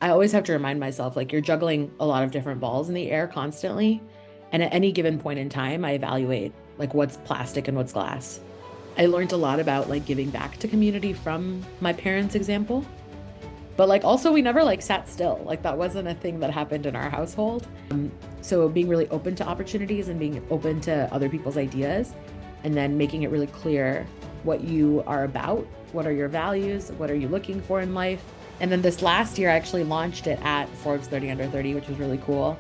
I always have to remind myself, like, you're juggling a lot of different balls in the air constantly. And at any given point in time, I evaluate like what's plastic and what's glass. I learned a lot about like giving back to community from my parents' example. But like also we never like sat still. Like that wasn't a thing that happened in our household. So being really open to opportunities and being open to other people's ideas and then making it really clear what you are about, what are your values, what are you looking for in life. And then this last year I actually launched it at Forbes 30 under 30, which was really cool.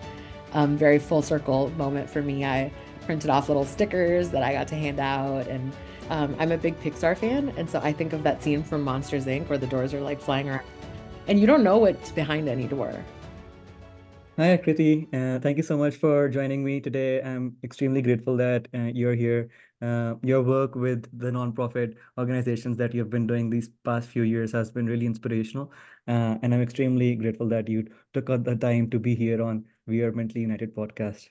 Very full circle moment for me. I printed off little stickers that I got to hand out and I'm a big Pixar fan, and so I think of that scene from Monsters Inc. where the doors are like flying around and you don't know what's behind any door. Hi, Akriti. Thank you so much for joining me today. I'm extremely grateful that you're here. Your work with the nonprofit organizations that you've been doing these past few years has been really inspirational. And I'm extremely grateful that you took out the time to be here on We Are Mentally United podcast.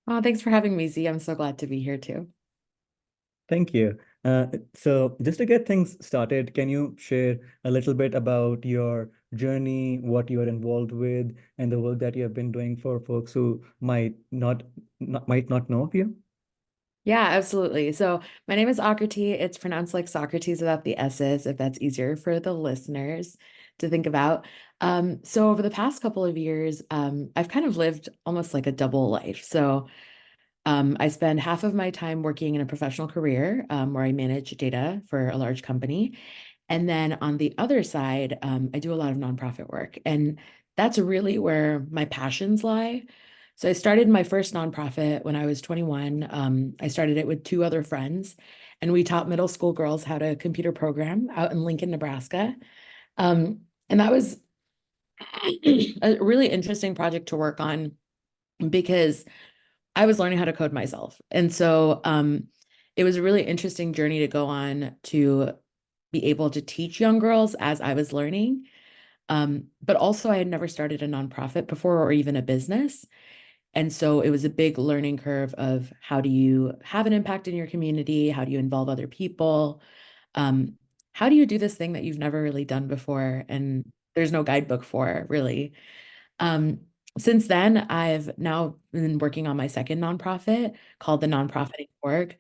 Oh, thanks for having me, Z. I'm so glad to be here too. Thank you. So, just to get things started, can you share a little bit about your journey, what you are involved with, and the work that you have been doing for folks who might not know of you? Yeah, absolutely. So my name is Aakriti. It's pronounced like Socrates without the S's, if that's easier for the listeners to think about. So over the past couple of years, I've kind of lived almost like a double life. So I spend half of my time working in a professional career where I manage data for a large company. And then on the other side, I do a lot of nonprofit work. And that's really where my passions lie. So I started my first nonprofit when I was 21. I started it with two other friends, and we taught middle school girls how to computer program out in Lincoln, Nebraska. And that was a really interesting project to work on because I was learning how to code myself. And so it was a really interesting journey to go on to be able to teach young girls as I was learning. But also, I had never started a nonprofit before or even a business. And so it was a big learning curve of how do you have an impact in your community? How do you involve other people? Um, how do you do this thing that you've never really done before? And there's no guidebook for really. Um, since then, I've now been working on my second nonprofit called the Nonprofiting.org,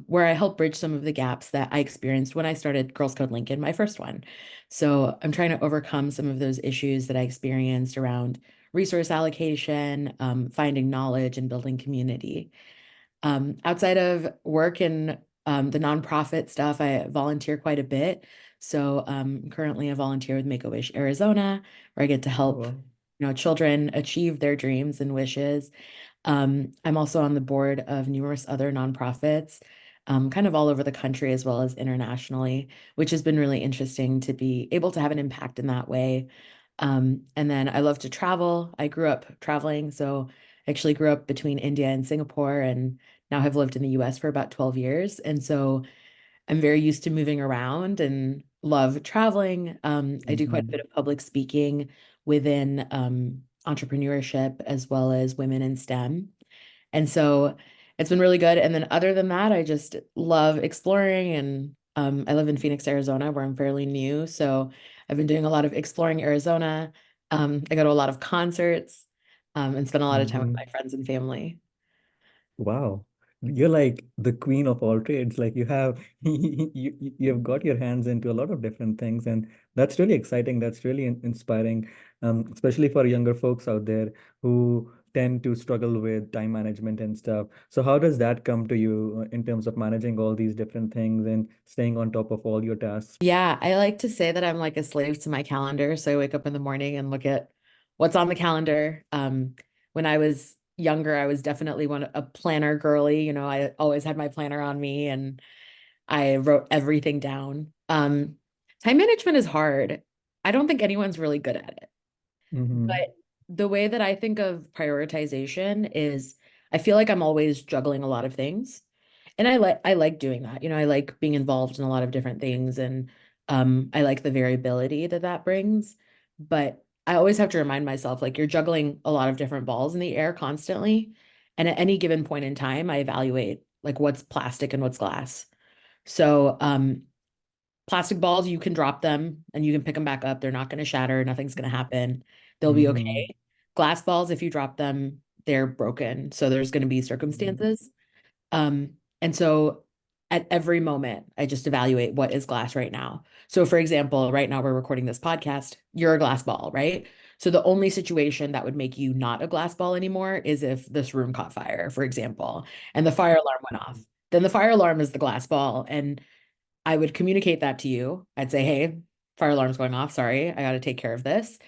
where I help bridge some of the gaps that I experienced when I started Girls Code Lincoln, my first one. So I'm trying to overcome some of those issues that I experienced around resource allocation, finding knowledge, and building community. Outside of work and the nonprofit stuff, I volunteer quite a bit. So currently a volunteer with Make-A-Wish Arizona, where I get to Oh, help, wow. children achieve their dreams and wishes. I'm also on the board of numerous other nonprofits, kind of all over the country as well as internationally, which has been really interesting to be able to have an impact in that way. And then I love to travel. I grew up traveling, so I actually grew up between India and Singapore and now have lived in the US for about 12 years. And so I'm very used to moving around and love traveling. I do quite a bit Mhm. of public speaking within entrepreneurship as well as women in STEM. And so it's been really good. And then other than that, I just love exploring and I live in Phoenix, Arizona, where I'm fairly new. So I've been doing a lot of exploring Arizona. I go to a lot of concerts and spend a lot of time with my Mhm. friends and family. Wow. You're like the queen of all trades. Like you have you've got your hands into a lot of different things, and that's really exciting. That's really inspiring, especially for younger folks out there who tend to struggle with time management and stuff. So how does that come to you in terms of managing all these different things and staying on top of all your tasks? Yeah, I like to say that I'm like a slave to my calendar. So I wake up in the morning and look at what's on the calendar. When I was younger, I was definitely a planner girly. I always had my planner on me and I wrote everything down. Time management is hard. I don't think anyone's really good at it. Mm-hmm. But the way that I think of prioritization is I feel like I'm always juggling a lot of things. And I like doing that. I like being involved in a lot of different things and I like the variability that that brings. But I always have to remind myself like you're juggling a lot of different balls in the air constantly. And at any given point in time, I evaluate like what's plastic and what's glass. So Plastic balls, you can drop them and you can pick them back up. They're not going to shatter. Nothing's going to happen. They'll be Mm-hmm. okay. Glass balls, if you drop them, they're broken. So there's going to be circumstances. And so at every moment, I just evaluate what is glass right now. So, for example, right now we're recording this podcast, you're a glass ball, right? So the only situation that would make you not a glass ball anymore is if this room caught fire, for example, and the fire alarm went off. Then the fire alarm is the glass ball. And I would communicate that to you. I'd say, hey, fire alarm's going off. Sorry, I got to take care of this.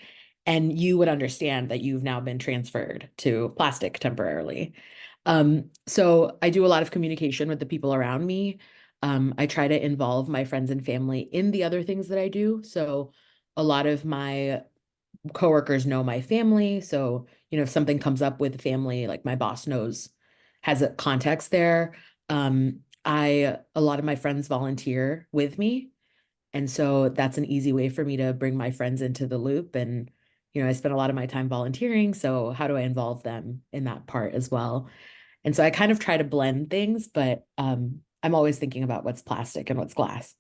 And you would understand that you've now been transferred to plastic temporarily. So I do a lot of communication with the people around me. I try to involve my friends and family in the other things that I do. So a lot of my coworkers know my family. So, if something comes up with family, like my boss knows, has a context there. A lot of my friends volunteer with me. And so that's an easy way for me to bring my friends into the loop. And, I spend a lot of my time volunteering. So how do I involve them in that part as well? And so I kind of try to blend things, but I'm always thinking about what's plastic and what's glass.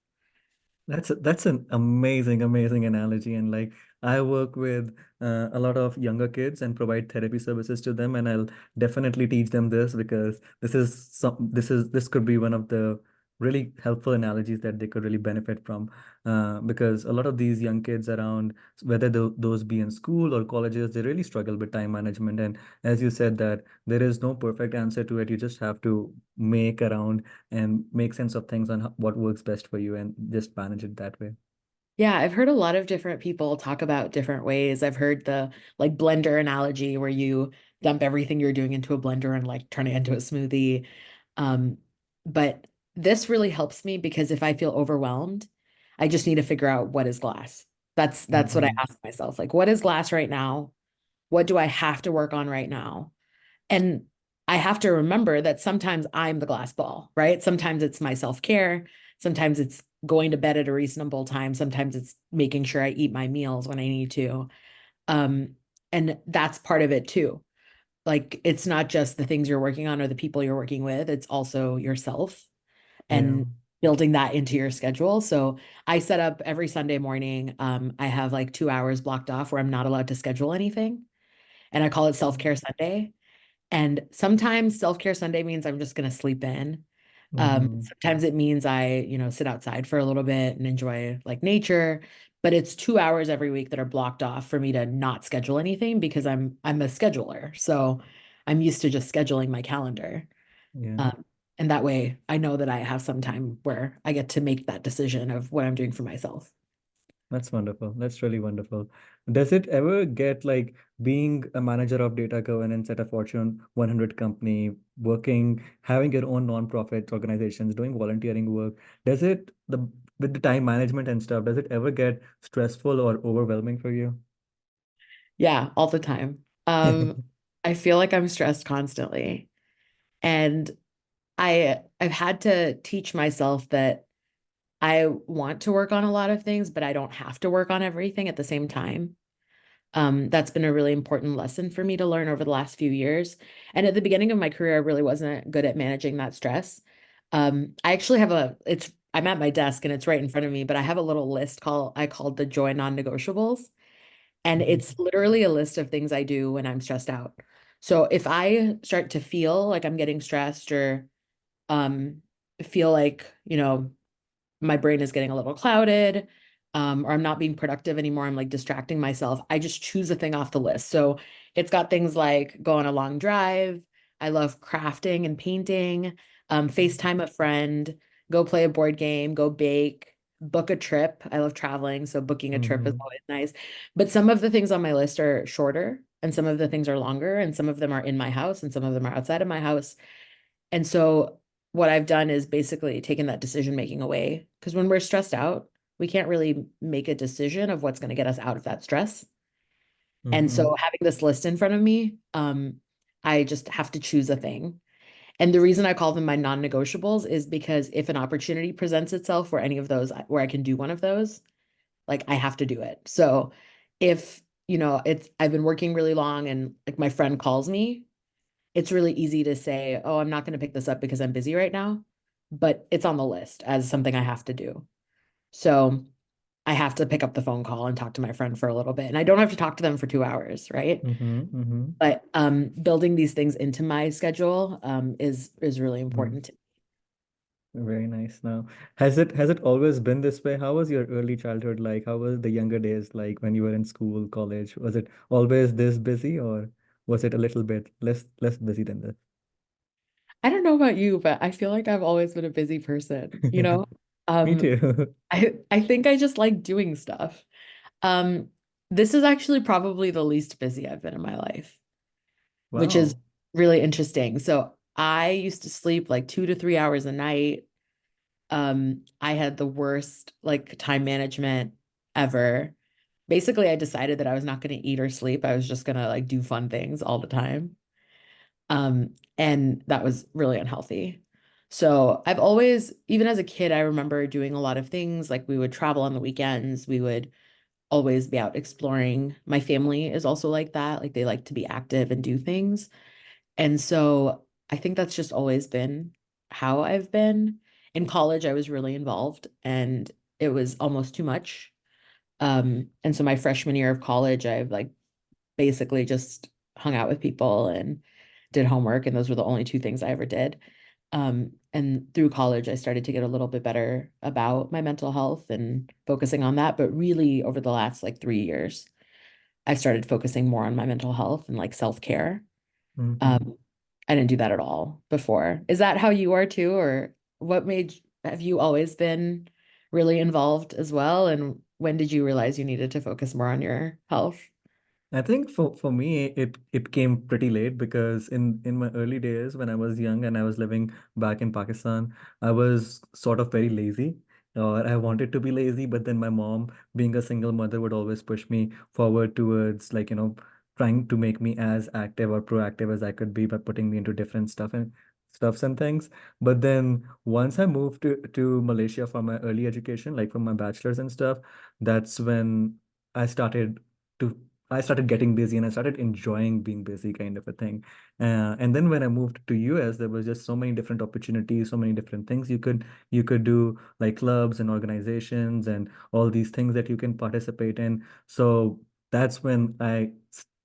That's an amazing, amazing analogy. And like I work with a lot of younger kids and provide therapy services to them, and I'll definitely teach them this because this could be one of the really helpful analogies that they could really benefit from. Because a lot of these young kids around, whether those be in school or colleges, they really struggle with time management. And as you said, that there is no perfect answer to it. You just have to make around and make sense of things on what works best for you and just manage it that way. Yeah, I've heard a lot of different people talk about different ways. I've heard the like blender analogy where you dump everything you're doing into a blender and like turn it into a smoothie. Um, but this really helps me because if I feel overwhelmed, I just need to figure out what is glass. That's what I Hmm. ask myself. Like, what is glass right now? What do I have to work on right now? And I have to remember that sometimes I'm the glass ball, right? Sometimes it's my self-care. Sometimes it's going to bed at a reasonable time. Sometimes it's making sure I eat my meals when I need to. Um, and that's part of it too. Like it's not just the things you're working on or the people you're working with, it's also yourself Yeah. and building that into your schedule. So I set up every Sunday morning. I have like 2 hours blocked off where I'm not allowed to schedule anything. And I call it self-care Sunday. And sometimes self-care Sunday means I'm just going to sleep in. Hmm. Sometimes it means I, sit outside for a little bit and enjoy like nature. But it's 2 hours every week that are blocked off for me to not schedule anything because I'm a scheduler. So I'm used to just scheduling my calendar. Yeah. Um, and that way I know that I have some time where I get to make that decision of what I'm doing for myself. That's wonderful. That's really wonderful. Does it ever get like being a manager of data governance at a Fortune 100 company, working, having your own nonprofit organizations, doing volunteering work, does it, with the time management and stuff, does it ever get stressful or overwhelming for you? Yeah, all the time. I feel like I'm stressed constantly. And I've had to teach myself that I want to work on a lot of things, but I don't have to work on everything at the same time. That's been a really important lesson for me to learn over the last few years. And at the beginning of my career, I really wasn't good at managing that stress. I actually have I'm at my desk and it's right in front of me, but I have a little list I called the joy non-negotiables. And it's literally a list of things I do when I'm stressed out. So if I start to feel like I'm getting stressed or um, feel like, my brain is getting a little clouded, or I'm not being productive anymore. I'm like distracting myself. I just choose a thing off the list. So it's got things like go on a long drive. I love crafting and painting, FaceTime a friend, go play a board game, go bake, book a trip. I love traveling. So booking a trip is Hmm. always nice. But some of the things on my list are shorter and some of the things are longer and some of them are in my house and some of them are outside of my house. And so what I've done is basically taken that decision making away because when we're stressed out, we can't really make a decision of what's going to get us out of that stress. And so Hmm. having this list in front of me, I just have to choose a thing. And the reason I call them my non-negotiables is because if an opportunity presents itself where any of those, where I can do one of those, like I have to do it. So if, I've been working really long and like my friend calls me, it's really easy to say, oh, I'm not going to pick this up because I'm busy right now, but it's on the list as something I have to do. So I have to pick up the phone call and talk to my friend for a little bit. And I don't have to talk to them for 2 hours, right? Mm-hmm. Mm-hmm. But building these things into my schedule is really Mm. important. Very nice. Now, has it always been this way? How was your early childhood like? How was the younger days like when you were in school, college? Was it always this busy, or was it a little bit less busy than this? I don't know about you, but I feel like I've always been a busy person, you know? Me Um, too. I think I just like doing stuff. Um, this is actually probably the least busy I've been in my life, which is Wow. really interesting. So I used to sleep like 2 to 3 hours a night. I had the worst like time management ever. Basically, I decided that I was not going to eat or sleep. I was just going to like do fun things all the time. And that was really unhealthy. So I've always, even as a kid, I remember doing a lot of things. Like we would travel on the weekends. We would always be out exploring. My family is also like that. Like they like to be active and do things. And so I think that's just always been how I've been. In college, I was really involved and it was almost too much. And so my freshman year of college, I like basically just hung out with people and did homework, and those were the only two things I ever did. And through college, I started to get a little bit better about my mental health and focusing on that. But really, over the last like 3 years, I started focusing more on my mental health and like self-care. Mm-hmm. Um, I didn't do that at all before. Is that how you are too, or have you always been really involved as well? And when did you realize you needed to focus more on your health? I think for me it came pretty late because in my early days when I was young and I was living back in Pakistan, I was sort of very lazy, or I wanted to be lazy, but then my mom, being a single mother, would always push me forward towards like, trying to make me as active or proactive as I could be by putting me into different stuffs and things. But then once I moved to Malaysia for my early education, like for my bachelor's and stuff, that's when I started to I started getting busy and I started enjoying being busy, kind of a thing. And then when I moved to US, there was just so many different opportunities, so many different things you could do, like clubs and organizations and all these things that you can participate in. So that's when I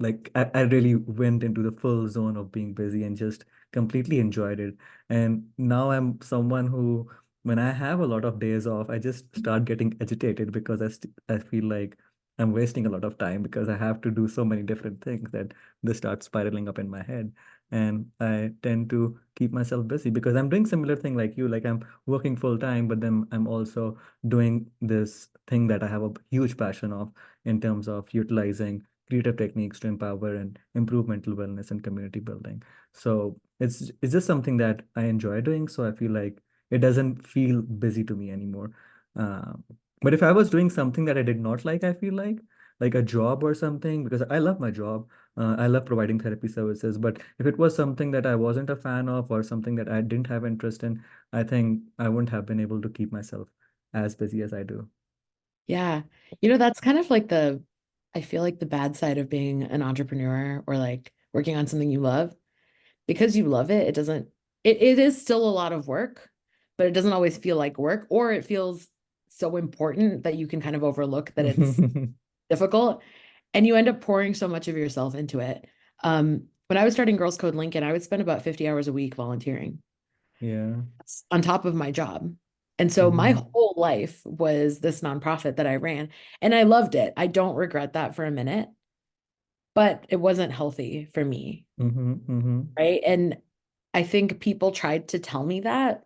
really went into the full zone of being busy and just completely enjoyed it. And now I'm someone who, when I have a lot of days off, I just start getting agitated because I feel like I'm wasting a lot of time because I have to do so many different things that they start spiraling up in my head. And I tend to keep myself busy because I'm doing similar thing like you, like I'm working full time, but then I'm also doing this thing that I have a huge passion of in terms of utilizing creative techniques to empower and improve mental wellness and community building. So it's just something that I enjoy doing. So I feel like it doesn't feel busy to me anymore. Uh, but if I was doing something that I did not like, I feel like a job or something, because I love my job. I love providing therapy services. But if it was something that I wasn't a fan of or something that I didn't have interest in, I think I wouldn't have been able to keep myself as busy as I do. Yeah. That's kind of like I feel like the bad side of being an entrepreneur or like working on something you love. Because you love it, it is still a lot of work, but it doesn't always feel like work, or it feels so important that you can kind of overlook that it's difficult. And you end up pouring so much of yourself into it. When I was starting Girls Code Lincoln, I would spend about 50 hours a week volunteering. Yeah. That's on top of my job. And so my Mm-hmm. whole life was this nonprofit that I ran, and I loved it. I don't regret that for a minute, but it wasn't healthy for me, Mm-hmm. Mm-hmm. right? And I think people tried to tell me that,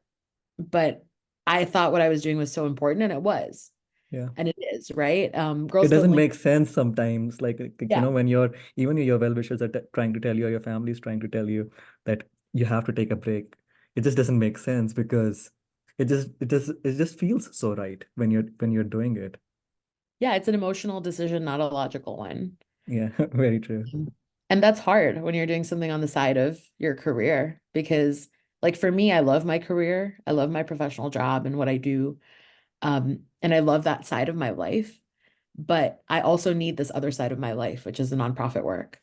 but I thought what I was doing was so important, and it was, Yeah. and it is, right? It Girls Code doesn't Link, make sense sometimes. yeah, When even your well-wishers are trying to tell you, or your family is trying to tell you that you have to take a break. It just doesn't make sense because it just feels so right when you're doing it. yeah, it's an emotional decision, not a logical one. Yeah, very true. And that's hard when you're doing something on the side of your career because, like, for me, I love my career. I love my professional job and what I do. And I love that side of my life. But I also need this other side of my life, which is the nonprofit work,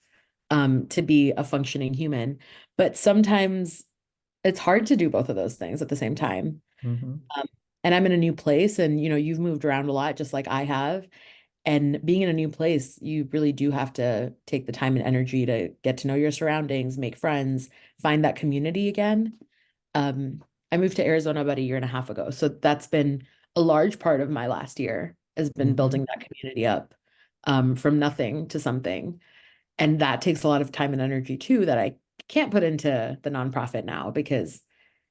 to be a functioning human. But sometimes it's hard to do both of those things at the same time. Mm-hmm. and I'm in a new place, and you've moved around a lot just like I have. And being in a new place, you really do have to take the time and energy to get to know your surroundings, make friends, find that community again. Um, I moved to Arizona about a year and a half ago. So that's been a large part of my last year, has been Mm-hmm. building that community up, from nothing to something. And that takes a lot of time and energy too, that I can't put into the nonprofit now, because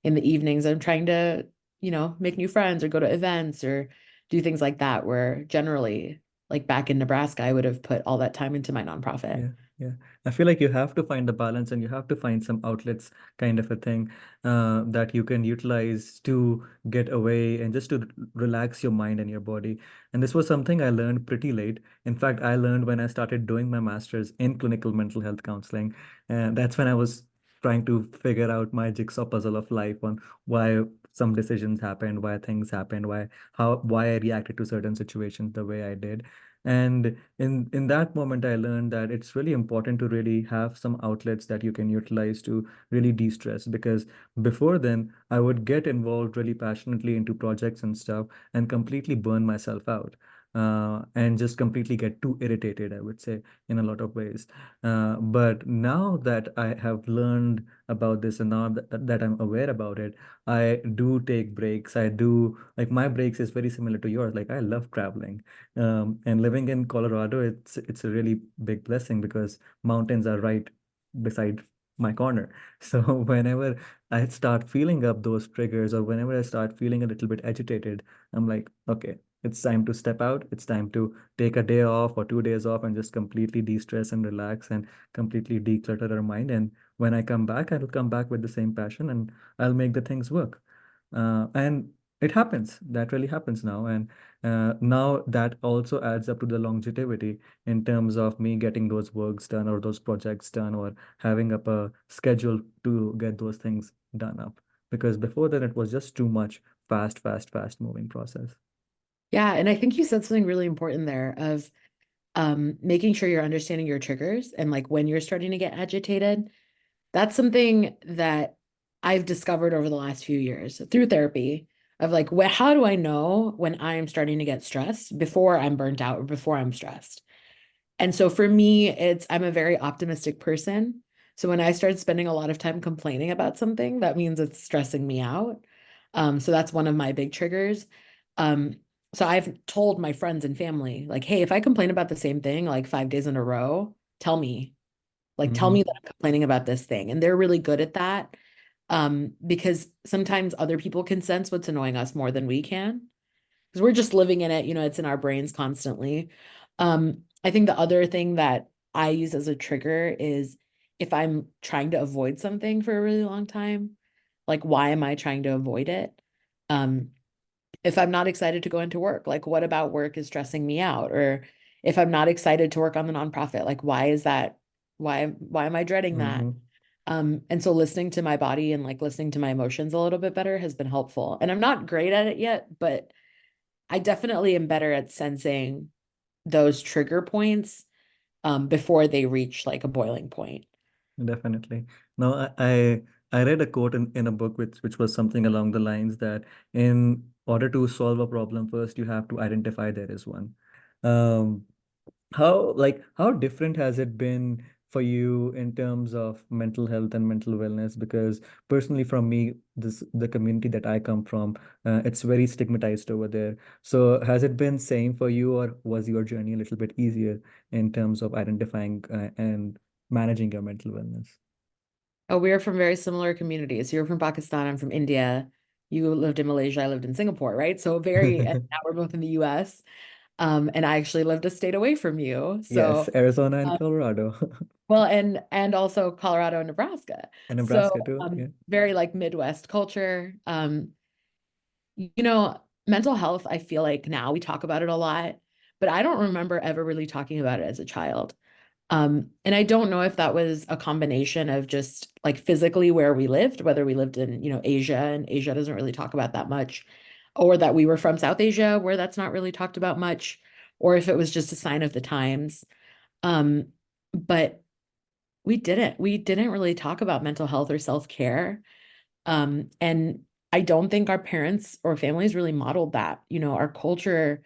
in the evenings I'm trying to, make new friends or go to events or do things like that, where generally, like back in Nebraska, I would have put all that time into my nonprofit. Yeah, yeah. I feel like you have to find the balance and you have to find some outlets, kind of a thing, that you can utilize to get away and just to relax your mind and your body. And this was something I learned pretty late. In fact, I learned when I started doing my master's in clinical mental health counseling. And that's when I was trying to figure out my jigsaw puzzle of life on why some decisions happened, why things happened, why I reacted to certain situations the way I did. And in that moment, I learned that it's really important to really have some outlets that you can utilize to really de-stress, because before then I would get involved really passionately into projects and stuff and completely burn myself out, and just completely get too irritated, I would say, in a lot of ways. But now that I have learned about this and now that I'm aware about it, I do take breaks. I do, like, my breaks is very similar to yours. Like, I love traveling, and living in Colorado, it's a really big blessing because mountains are right beside my corner. So whenever I start feeling up those triggers, or whenever I start feeling a little bit agitated, I'm like, okay, it's time to step out. It's time to take a day off or 2 days off and just completely de-stress and relax and completely declutter our mind. And when I come back, I'll come back with the same passion and I'll make the things work. And it happens. That really happens now. And now that also adds up to the longevity in terms of me getting those works done or those projects done or having up a schedule to get those things done up. Because before then it was just too much fast moving process. Yeah, and I think you said something really important there of making sure you're understanding your triggers and like when you're starting to get agitated. That's something that I've discovered over the last few years through therapy of like, how do I know when I'm starting to get stressed before I'm burnt out or before I'm stressed? And so for me, I'm a very optimistic person. So when I start spending a lot of time complaining about something, that means it's stressing me out. So that's one of my big triggers. Um, so I've told my friends and family, like, hey, if I complain about the same thing like 5 days in a row, tell me. Like, tell me Hmm. that I'm complaining about this thing. And they're really good at that, because sometimes other people can sense what's annoying us more than we can, because we're just living in it, it's in our brains constantly. I think the other thing that I use as a trigger is if I'm trying to avoid something for a really long time, like, why am I trying to avoid it? Um, if I'm not excited to go into work, like, what about work is stressing me out? Or if I'm not excited to work on the nonprofit, like, why is that? Why am I dreading that? Hmm. And so listening to my body and like listening to my emotions a little bit better has been helpful. And I'm not great at it yet, but I definitely am better at sensing those trigger points, before they reach like a boiling point. Definitely. No, I read a quote in a book which was something along the lines that in order to solve a problem, first you have to identify there is one. Um, how different has it been for you in terms of mental health and mental wellness? Because personally, from me, the community that I come from, it's very stigmatized over there. So has it been same for you, or was your journey a little bit easier in terms of identifying and managing your mental wellness? Oh, we're from very similar communities. You're from Pakistan, I'm from India. You lived in Malaysia, I lived in Singapore, right? So and now we're both in the US. And I actually lived a state away from you. Yes, So, Arizona and um, Colorado well, and also Colorado and Nebraska. and So, Nebraska too. Yeah. very like Midwest culture. Mental health, I feel like now we talk about it a lot, but I don't remember ever really talking about it as a child. And I don't know if that was a combination of just like physically where we lived, whether we lived in, Asia, and Asia doesn't really talk about that much, or that we were from South Asia where that's not really talked about much, or if it was just a sign of the times. Um, but we didn't really talk about mental health or self-care. And I don't think our parents or families really modeled that. Our culture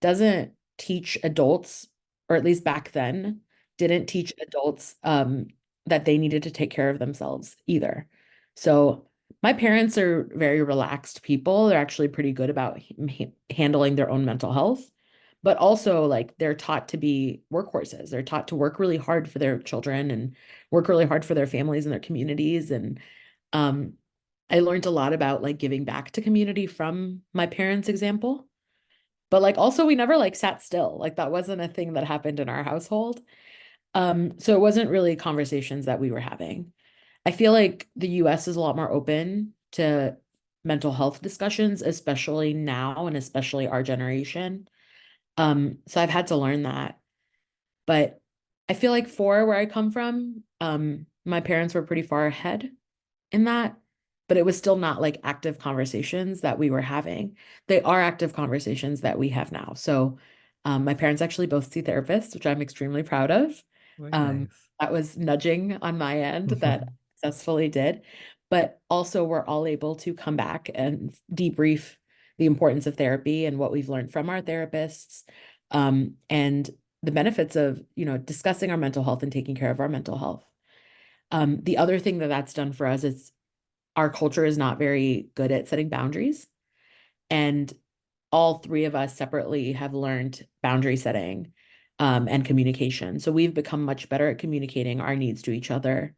doesn't teach adults, or at least back then, didn't teach adults that they needed to take care of themselves either. So my parents are very relaxed people. They're actually pretty good about handling their own mental health, but also like they're taught to be workhorses. They're taught to work really hard for their children and work really hard for their families and their communities. And um, I learned a lot about like giving back to community from my parents' example. But like also we never like sat still. Like that wasn't a thing that happened in our household. So it wasn't really conversations that we were having. I feel like the US is a lot more open to mental health discussions, especially now and especially our generation. So I've had to learn that. But I feel like for where I come from, my parents were pretty far ahead in that, but it was still not like active conversations that we were having. They are active conversations that we have now. So, my parents actually both see therapists, which I'm extremely proud of. Very Um, nice. that was nudging on my end that I successfully did. But also, we're all able to come back and debrief the importance of therapy and what we've learned from our therapists, and the benefits of, discussing our mental health and taking care of our mental health. The other thing that that's done for us is our culture is not very good at setting boundaries. And all three of us separately have learned boundary setting, and communication. So we've become much better at communicating our needs to each other,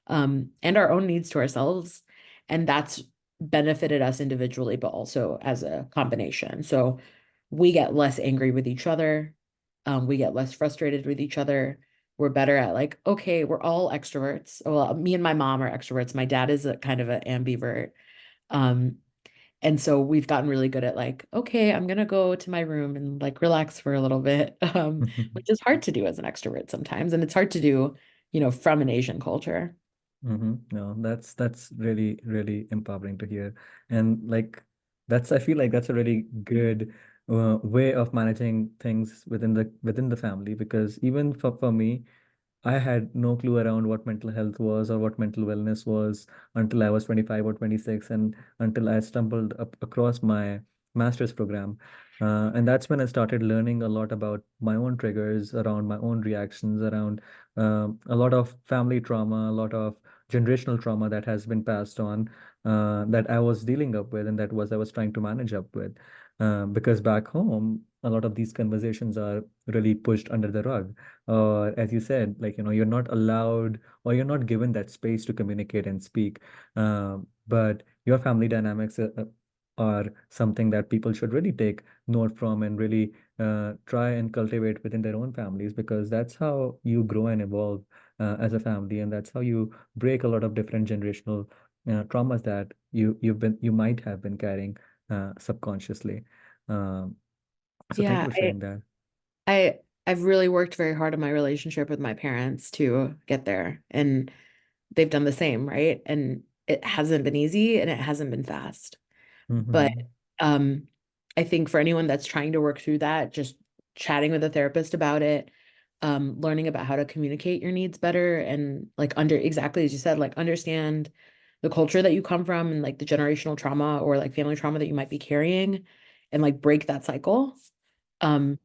and our own needs to ourselves. And that's benefited us individually, but also as a combination. So we get less angry with each other. We get less frustrated with each other. We're better at like, okay, we're all extroverts. Well, me and my mom are extroverts. My dad is a kind of an ambivert. Um, and so we've gotten really good at like, okay, I'm gonna go to my room and like relax for a little bit, which is hard to do as an extrovert sometimes. And it's hard to do, from an Asian culture. No, that's really, really empowering to hear. And like that's I feel like that's a really good way of managing things within the family because even for me, I had no clue around what mental health was or what mental wellness was until I was 25 or 26, and until I stumbled up across my master's program. And that's when I started learning a lot about my own triggers, around my own reactions, around a lot of family trauma, a lot of generational trauma that has been passed on, that I was dealing up with and I was trying to manage up with. Because back home, a lot of these conversations are really pushed under the rug, or as you said, like you're not allowed or you're not given that space to communicate and speak. But your family dynamics are something that people should really take note from and really try and cultivate within their own families, because that's how you grow and evolve as a family, and that's how you break a lot of different generational traumas that you might have been carrying subconsciously. um, so thank you Yeah, for sharing that. I I've really worked very hard on my relationship with my parents to get there, and they've done the same, right? And it hasn't been easy and it hasn't been fast. But Mm-hmm. um, I think for anyone that's trying to work through that, just chatting with a therapist about it, learning about how to communicate your needs better and like under exactly as you said, like understand the culture that you come from and like the generational trauma or like family trauma that you might be carrying and like break that cycle. Um,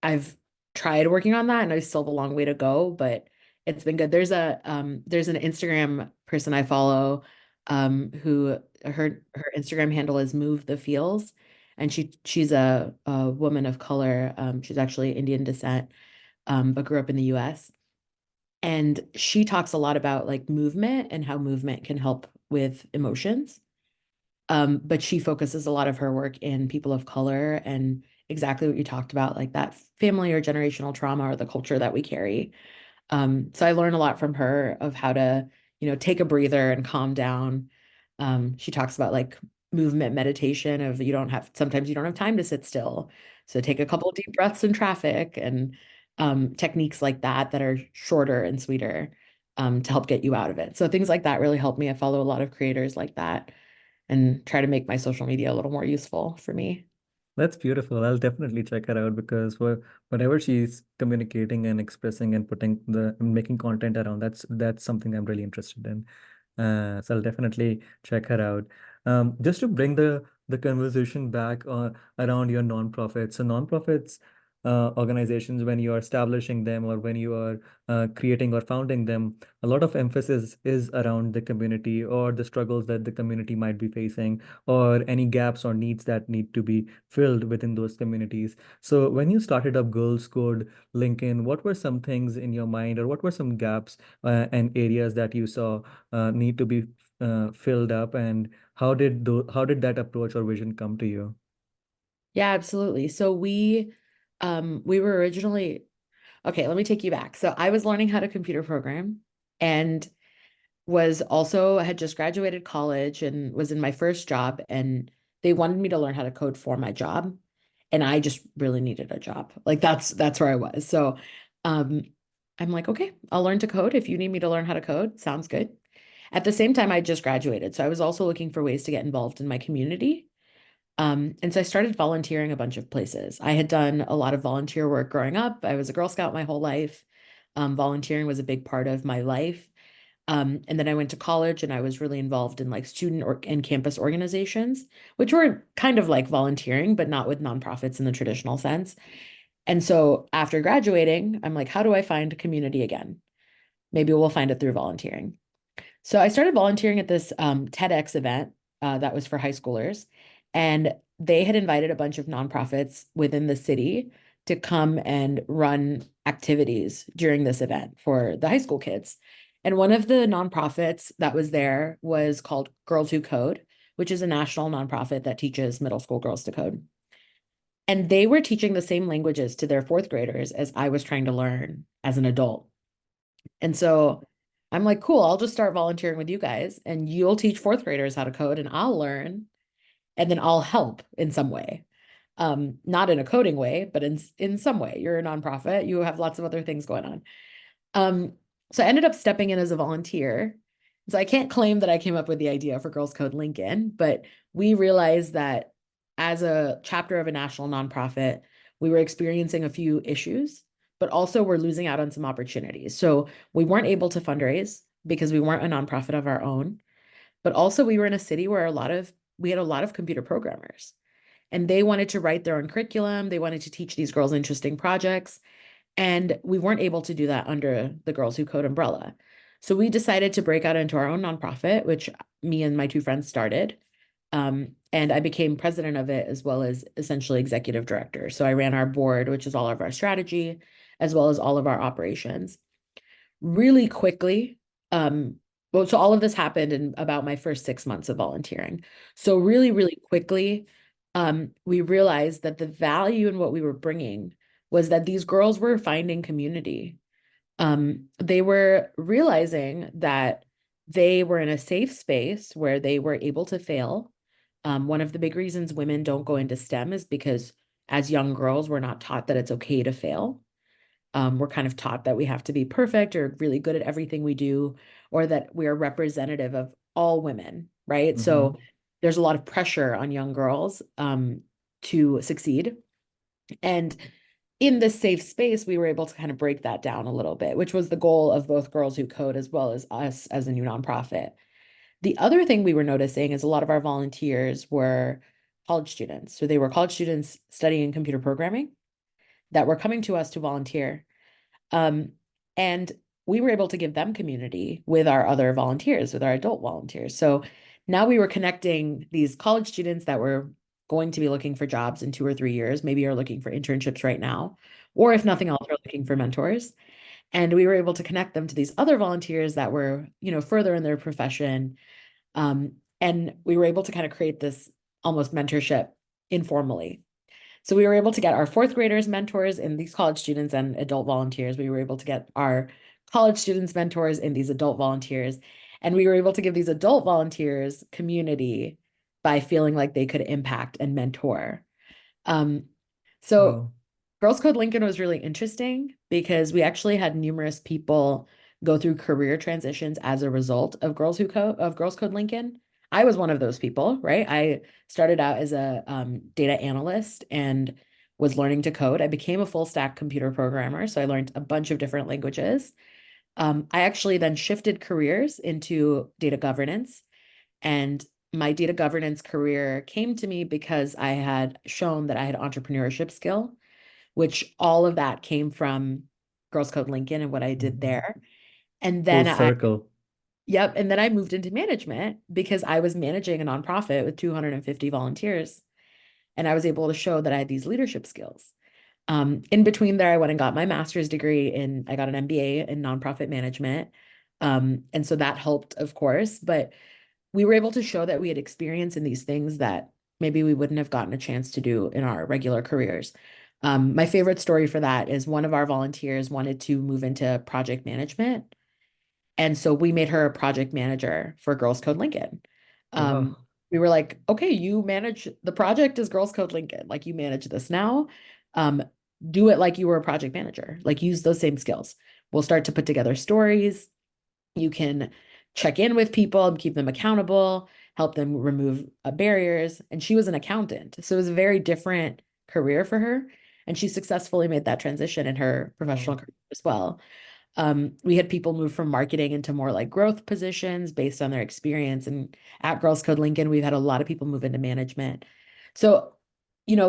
I've tried working on that and I still have a long way to go, but it's been good. There's an Instagram person I follow who her Instagram handle is Move the Feels, and she's a woman of color. She's actually Indian descent, but grew up in the US. And she talks a lot about like movement and how movement can help with emotions. But she focuses a lot of her work in people of color and exactly what you talked about, like that family or generational trauma or the culture that we carry. So I learned a lot from her of how to, take a breather and calm down. She talks about like movement meditation of sometimes you don't have time to sit still. So take a couple of deep breaths in traffic and techniques like that that are shorter and sweeter, to help get you out of it. So things like that really help me. I follow a lot of creators like that and try to make my social media a little more useful for me. That's beautiful. I'll definitely check her out because whatever she's communicating and expressing and putting the making content around, that's something I'm really interested in. So I'll definitely check her out. Just to bring the conversation back around your nonprofits. So nonprofits organizations, when you are establishing them or when you are creating or founding them, a lot of emphasis is around the community or the struggles that the community might be facing or any gaps or needs that need to be filled within those communities. So when you started up Girls Code Lincoln, what were some things in your mind or what were some gaps and areas that you saw need to be filled up, and how did that approach or vision come to you? Yeah, absolutely. So we were originally, okay, let me take you back. So I was learning how to computer program and was also had just graduated college and was in my first job, and they wanted me to learn how to code for my job, and I just really needed a job. Like that's where I was. So um I'm like, okay, I'll learn to code. If you need me to learn how to code, sounds good. At the same time, I just graduated, so I was also looking for ways to get involved in my community. And so I started volunteering a bunch of places. I had done a lot of volunteer work growing up. I was a Girl Scout my whole life. Volunteering was a big part of my life. And then I went to college and I was really involved in like student or and campus organizations, which were kind of like volunteering, but not with nonprofits in the traditional sense. And so after graduating, I'm like, how do I find community again? Maybe we'll find it through volunteering. So I started volunteering at this TEDx event that was for high schoolers, and they had invited a bunch of nonprofits within the city to come and run activities during this event for the high school kids. And one of the nonprofits that was there was called Girls Who Code, which is a national nonprofit that teaches middle school girls to code. And they were teaching the same languages to their fourth graders as I was trying to learn as an adult. And so I'm like, cool, I'll just start volunteering with you guys and you'll teach fourth graders how to code and I'll learn and then I'll help in some way. Not in a coding way, but in some way. You're a nonprofit, you have lots of other things going on. Um, so I ended up stepping in as a volunteer. So I can't claim that I came up with the idea for Girls Code Lincoln, but we realized that as a chapter of a national nonprofit, we were experiencing a few issues, but also we're losing out on some opportunities. So we weren't able to fundraise because we weren't a nonprofit of our own, but also we were in a city where we had a lot of computer programmers and they wanted to write their own curriculum. They wanted to teach these girls interesting projects. And we weren't able to do that under the Girls Who Code umbrella. So we decided to break out into our own nonprofit, which me and my two friends started. And I became president of it as well as essentially executive director. So I ran our board, which is all of our strategy, as well as all of our operations. Really quickly, well, so all of this happened in about my first 6 months of volunteering. So really, really quickly, we realized that the value in what we were bringing was that these girls were finding community. They were realizing that they were in a safe space where they were able to fail. One of the big reasons women don't go into STEM is because as young girls, we're not taught that it's okay to fail. We're kind of taught that we have to be perfect or really good at everything we do, or that we are representative of all women, right? Mm-hmm. So there's a lot of pressure on young girls to succeed. And in this safe space, we were able to kind of break that down a little bit, which was the goal of both Girls Who Code as well as us as a new nonprofit. The other thing we were noticing is a lot of our volunteers were college students. So they were college students studying computer programming that were coming to us to volunteer. Um, and we were able to give them community with our other volunteers, with our adult volunteers. So now we were connecting these college students that were going to be looking for jobs in 2 or 3 years, maybe are looking for internships right now, or if nothing else, are looking for mentors. And we were able to connect them to these other volunteers that were, further in their profession. And we were able to kind of create this almost mentorship informally. So we were able to get our fourth graders mentors in these college students and adult volunteers. We were able to get our college students mentors in these adult volunteers. And we were able to give these adult volunteers community by feeling like they could impact and mentor. Um, so Wow. Girls Code Lincoln was really interesting because we actually had numerous people go through career transitions as a result of Girls Code Lincoln. I was one of those people, right? I started out as a data analyst and was learning to code. I became a full stack computer programmer, so I learned a bunch of different languages. I actually then shifted careers into data governance. And my data governance career came to me because I had shown that I had entrepreneurship skill, which all of that came from Girls Code Lincoln and what I did Mhm. there. And Full then circle. yep. And then I moved into management because I was managing a nonprofit with 250 volunteers. And I was able to show that I had these leadership skills. In between there, I went and got my master's degree I got an MBA in nonprofit management. And so that helped, of course, but we were able to show that we had experience in these things that maybe we wouldn't have gotten a chance to do in our regular careers. My favorite story for that is one of our volunteers wanted to move into project management. And so we made her a project manager for Girls Code Lincoln. Um, Wow. we were like, okay, you manage the project as Girls Code Lincoln. Like you manage this now. Um, do it like you were a project manager. Like use those same skills. We'll start to put together stories. You can check in with people and keep them accountable, help them remove barriers. And she was an accountant. So it was a very different career for her. And she successfully made that transition in her professional Wow. career as well. We had people move from marketing into more like growth positions based on their experience. And at Girls Code Lincoln, we've had a lot of people move into management. So,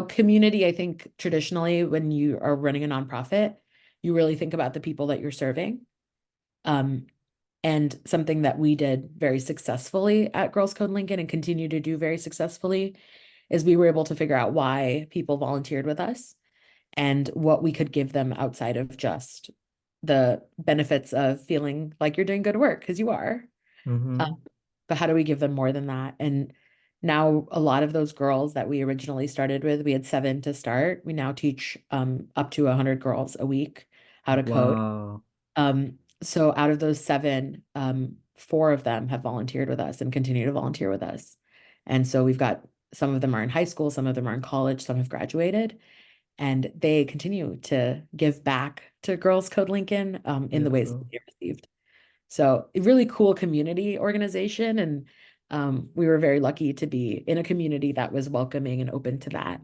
community, I think traditionally when you are running a nonprofit, you really think about the people that you're serving. Um, and something that we did very successfully at Girls Code Lincoln and continue to do very successfully is we were able to figure out why people volunteered with us and what we could give them outside of just the benefits of feeling like you're doing good work because you are. Um, Mm-hmm. but how do we give them more than that? And now a lot of those girls that we originally started with, we had 7 to start. We now teach up to 100 girls a week how to code. Wow. So out of those 7, 4 of them have volunteered with us and continue to volunteer with us. And so we've got some of them are in high school, some of them are in college, some have graduated, and they continue to give back to Girls Code Lincoln in the ways that Beautiful. they received. So a really cool community organization. And we were very lucky to be in a community that was welcoming and open to that.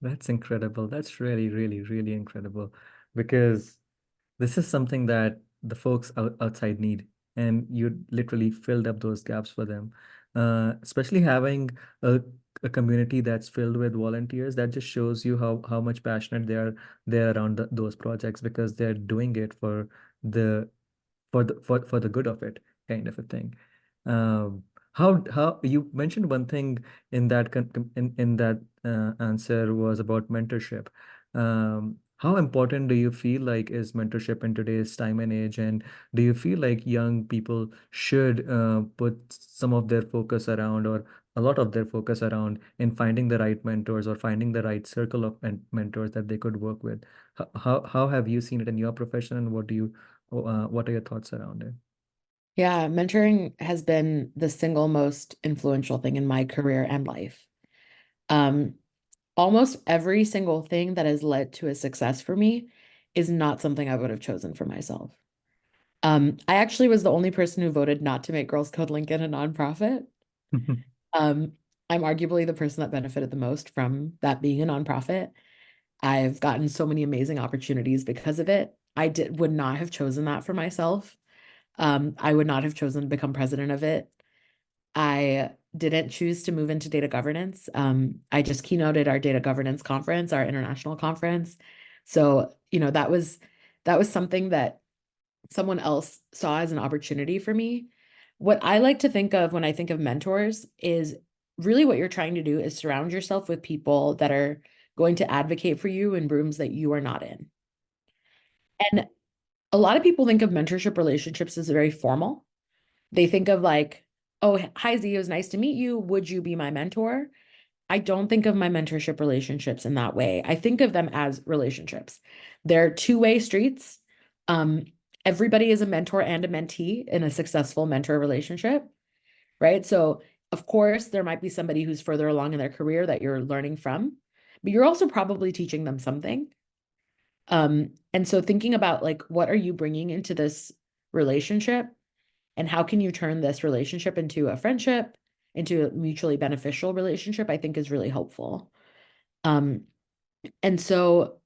That's incredible. That's really, really, really incredible because this is something that the folks outside need, and you literally filled up those gaps for them. Especially having a, a community that's filled with volunteers, that just shows you how much passionate they're around those projects because they're doing it the for the good of it, kind of a thing. Um, how you mentioned one thing in that answer was about mentorship. How important do you feel like is mentorship in today's time and age? And do you feel like young people should put some of their focus around, or a lot of their focus around, in finding the right mentors or finding the right circle of mentors that they could work with? How have you seen it in your profession, and what are your thoughts around it? Yeah, mentoring has been the single most influential thing in my career and life. Um, Almost every single thing that has led to a success for me is not something I would have chosen for myself. I actually was the only person who voted not to make Girls Code Lincoln a nonprofit. Um, I'm arguably the person that benefited the most from that being a nonprofit. I've gotten so many amazing opportunities because of it. Would not have chosen that for myself. I would not have chosen to become president of it. I didn't choose to move into data governance. I just keynoted our data governance conference, our international conference. So, that was something that someone else saw as an opportunity for me. What I like to think of when I think of mentors is really what you're trying to do is surround yourself with people that are going to advocate for you in rooms that you are not in. And a lot of people think of mentorship relationships as very formal. They think of like, oh, hi Z, it was nice to meet you. Would you be my mentor? I don't think of my mentorship relationships in that way. I think of them as relationships. They're two-way streets. Um, Everybody is a mentor and a mentee in a successful mentor relationship, right? So, of course, there might be somebody who's further along in their career that you're learning from, but you're also probably teaching them something. And so thinking about like, what are you bringing into this relationship? And how can you turn this relationship into a friendship, into a mutually beneficial relationship, I think is really helpful. Um, and so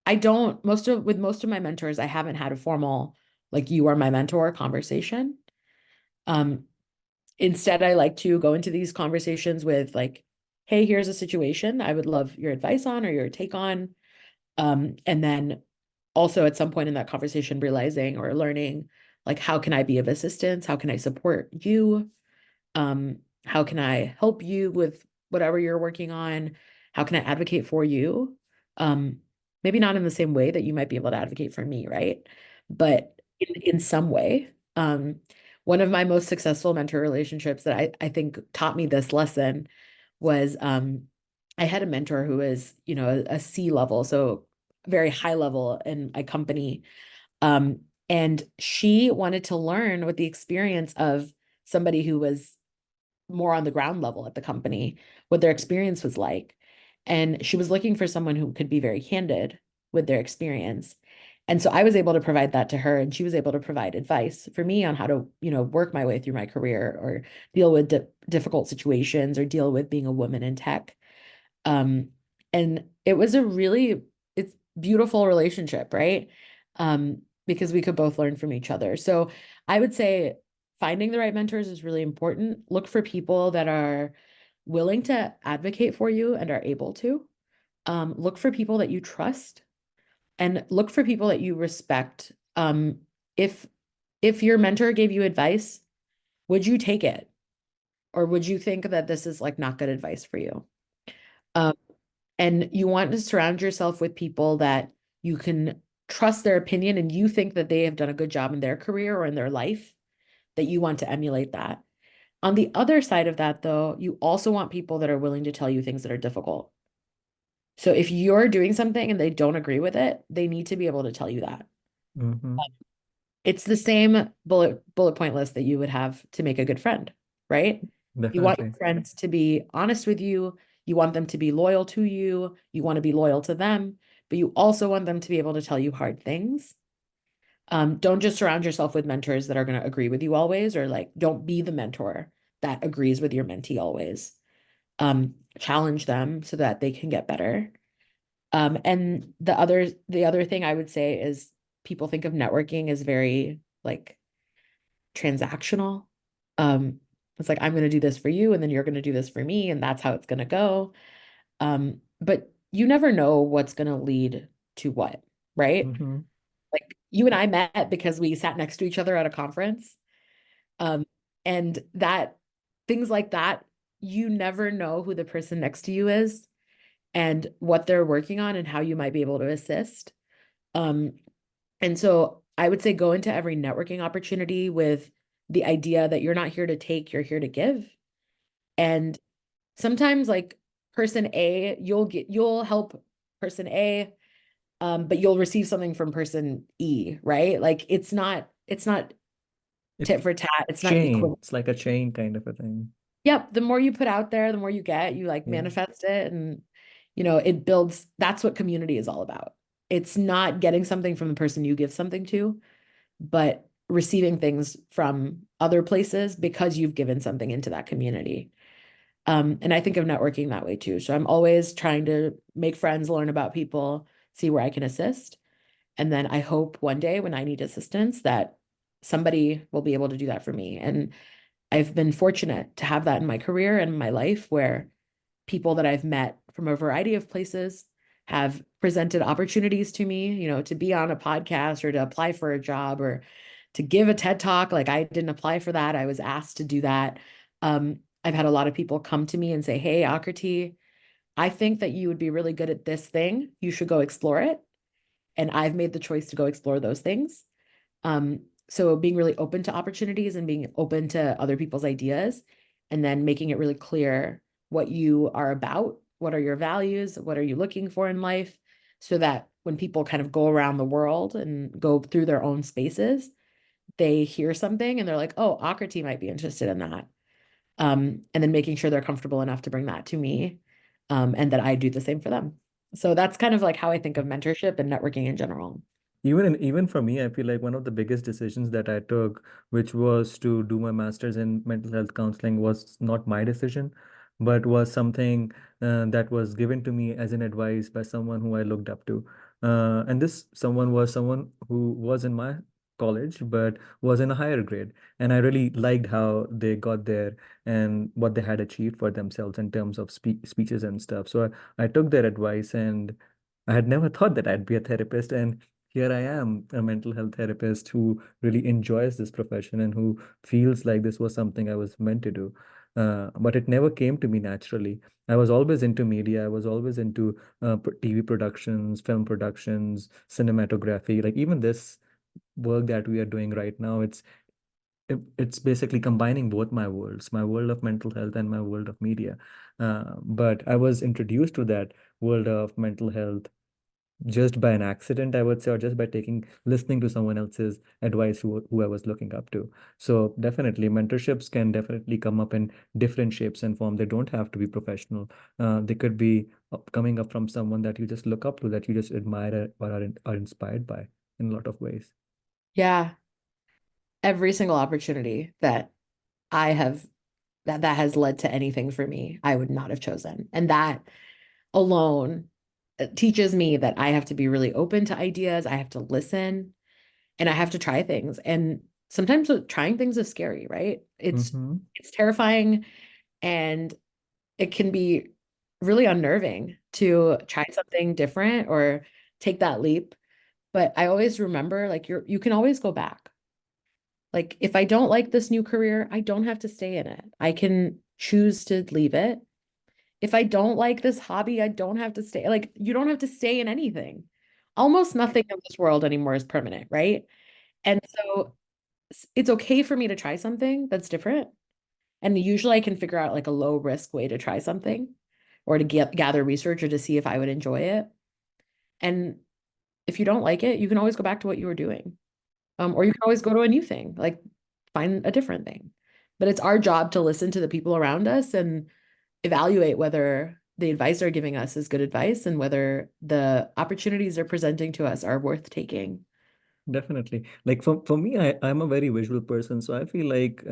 with most of my mentors, I haven't had a formal like you are my mentor conversation. Um, Instead, I like to go into these conversations with like, hey, here's a situation I would love your advice on or your take on. And then also at some point in that conversation, realizing or learning, like, how can I be of assistance? How can I support you? How can I help you with whatever you're working on? How can I advocate for you? Um, Maybe not in the same way that you might be able to advocate for me, right? But in some way. One of my most successful mentor relationships that I think taught me this lesson was I had a mentor who was, you know, a C level, so very high level in a company. And she wanted to learn with the experience of somebody who was more on the ground level at the company, what their experience was like. And she was looking for someone who could be very candid with their experience. And so I was able to provide that to her, and she was able to provide advice for me on how to, you know, work my way through my career or deal with difficult situations or deal with being a woman in tech. Um, and it was a really, it's beautiful relationship, right? Because we could both learn from each other. So I would say finding the right mentors is really important. Look for people that are willing to advocate for you and are able to. Look for people that you trust and look for people that you respect. If if your mentor gave you advice, would you take it? Or would you think that this is like not good advice for you? Um, and you want to surround yourself with people that you can trust their opinion and you think that they have done a good job in their career or in their life, that you want to emulate that. On the other side of that, though, you also want people that are willing to tell you things that are difficult. So if you're doing something and they don't agree with it, they need to be able to tell you that. Mm-hmm. It's the same bullet point list that you would have to make a good friend, right? You want your Definitely. friends to be honest with you, you want them to be loyal to you, you want to be loyal to them, but you also want them to be able to tell you hard things. Don't just surround yourself with mentors that are going to agree with you always, or like don't be the mentor that agrees with your mentee always. Challenge them so that they can get better. And the other thing I would say is people think of networking as very like transactional. Um, it's like I'm going to do this for you, and then you're going to do this for me, and that's how it's going to go. But you never know what's going to lead to what, right? Mm-hmm. Like you and I met because we sat next to each other at a conference. Um, and that things like that, you never know who the person next to you is and what they're working on and how you might be able to assist. Um, and so I would say go into every networking opportunity with the idea that you're not here to take, you're here to give. And sometimes like person A, you'll help person A, but you'll receive something from person E, right? Like it's not It tit for tat, it's not chain. equal. It's like a chain kind of a thing. Yep, the more you put out there, the more you get, you like Yeah. manifest it and you know, it builds, that's what community is all about. It's not getting something from the person you give something to, but receiving things from other places because you've given something into that community. And I think of networking that way too. So I'm always trying to make friends, learn about people, see where I can assist. And then I hope one day when I need assistance that somebody will be able to do that for me. And I've been fortunate to have that in my career and my life where people that I've met from a variety of places have presented opportunities to me, you know, to be on a podcast or to apply for a job or to give a TED talk. Like I didn't apply for that. I was asked to do that. I've had a lot of people come to me and say, hey, Akriti, I think that you would be really good at this thing. You should go explore it. And I've made the choice to go explore those things. So being really open to opportunities and being open to other people's ideas, and then making it really clear what you are about, what are your values, what are you looking for in life, so that when people kind of go around the world and go through their own spaces, they hear something and they're like, oh, Akriti might be interested in that. And then making sure they're comfortable enough to bring that to me, and that I do the same for them. So that's kind of like how I think of mentorship and networking in general. Even for me, I feel like one of the biggest decisions that I took, which was to do my master's in mental health counseling, was not my decision, but was something that was given to me as an advice by someone who I looked up to. And this someone was someone who was in my college, but was in a higher grade. And I really liked how they got there and what they had achieved for themselves in terms of speeches and stuff. So I took their advice, and I had never thought that I'd be a therapist. And here I am, a mental health therapist who really enjoys this profession and who feels like this was something I was meant to do. But it never came to me naturally. I was always into media. I was always into TV productions, film productions, cinematography. Like even this work that we are doing right now, it's basically combining both my worlds, my world of mental health and my world of media. But I was introduced to that world of mental health just by an accident, I would say, or just by listening to someone else's advice who I was looking up to. So definitely, mentorships can definitely come up in different shapes and form. They don't have to be professional. They could be coming up from someone that you just look up to, that you just admire or are inspired by in a lot of ways. Yeah, every single opportunity that I have that has led to anything for me, I would not have chosen. And that alone teaches me that I have to be really open to ideas, I have to listen, and I have to try things. And sometimes trying things is scary, right? Mm-hmm. It's terrifying, and it can be really unnerving to try something different or take that leap. But I always remember like you can always go back. Like if I don't like this new career, I don't have to stay in it. I can choose to leave it. If I don't like this hobby, I don't have to stay. Like you don't have to stay in anything. Almost nothing in this world anymore is permanent, right? And so it's okay for me to try something that's different. And usually I can figure out like a low risk way to try something or to gather research or to see if I would enjoy it. And if you don't like it, you can always go back to what you were doing. Or you can always go to a new thing, like find a different thing. But it's our job to listen to the people around us and evaluate whether the advice they're giving us is good advice and whether the opportunities they're presenting to us are worth taking. Definitely. Like for me, I'm a very visual person. So I feel like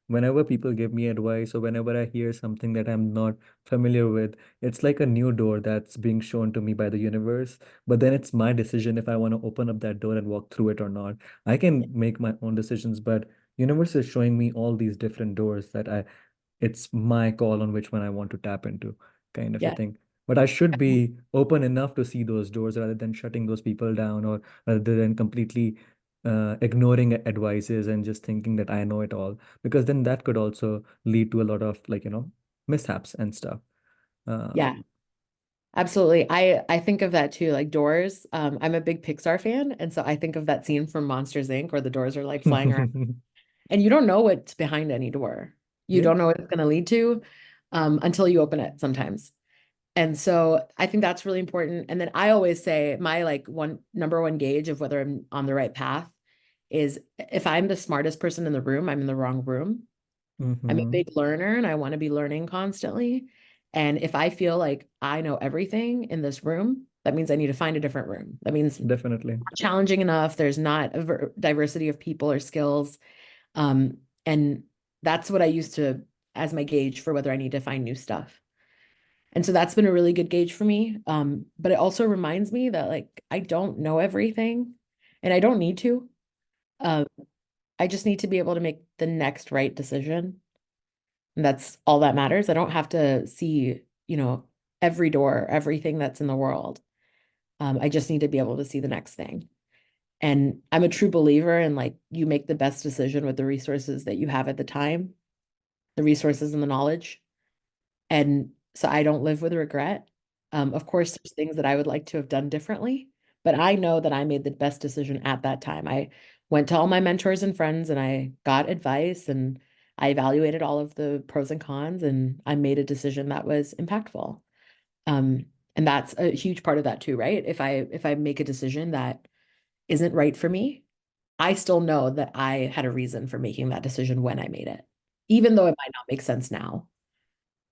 whenever people give me advice or whenever I hear something that I'm not familiar with, it's like a new door that's being shown to me by the universe. But then it's my decision if I want to open up that door and walk through it or not. I can make my own decisions, but universe is showing me all these different doors that it's my call on which one I want to tap into, kind of a Yeah. thing. But I should be open enough to see those doors rather than shutting those people down or rather than completely ignoring advices and just thinking that I know it all, because then that could also lead to a lot of like, mishaps and stuff. Yeah. Um, Absolutely. I think of that too, like doors. I'm a big Pixar fan, and so I think of that scene from Monsters Inc. where the doors are like flying around, and you don't know what's behind any door. You yeah. don't know what it's going to lead to until you open it sometimes. And so I think that's really important. And then I always say my like one number one gauge of whether I'm on the right path is if I'm the smartest person in the room, I'm in the wrong room. I'm a Hmm. big learner and I want to be learning constantly. And if I feel like I know everything in this room, that means I need to find a different room. That means not Definitely. challenging enough. There's not a diversity of people or skills. And that's what I use to as my gauge for whether I need to find new stuff. And so that's been a really good gauge for me. But it also reminds me that like I don't know everything and I don't need to. Um, I just need to be able to make the next right decision. And that's all that matters. I don't have to see, every door, everything that's in the world. I just need to be able to see the next thing. And I'm a true believer in like you make the best decision with the resources that you have at the time, the resources and the knowledge. And so I don't live with regret. Of course, there's things that I would like to have done differently, but I know that I made the best decision at that time. I went to all my mentors and friends and I got advice and I evaluated all of the pros and cons and I made a decision that was impactful. Um, and that's a huge part of that too, right? If I make a decision that isn't right for me, I still know that I had a reason for making that decision when I made it, even though it might not make sense now.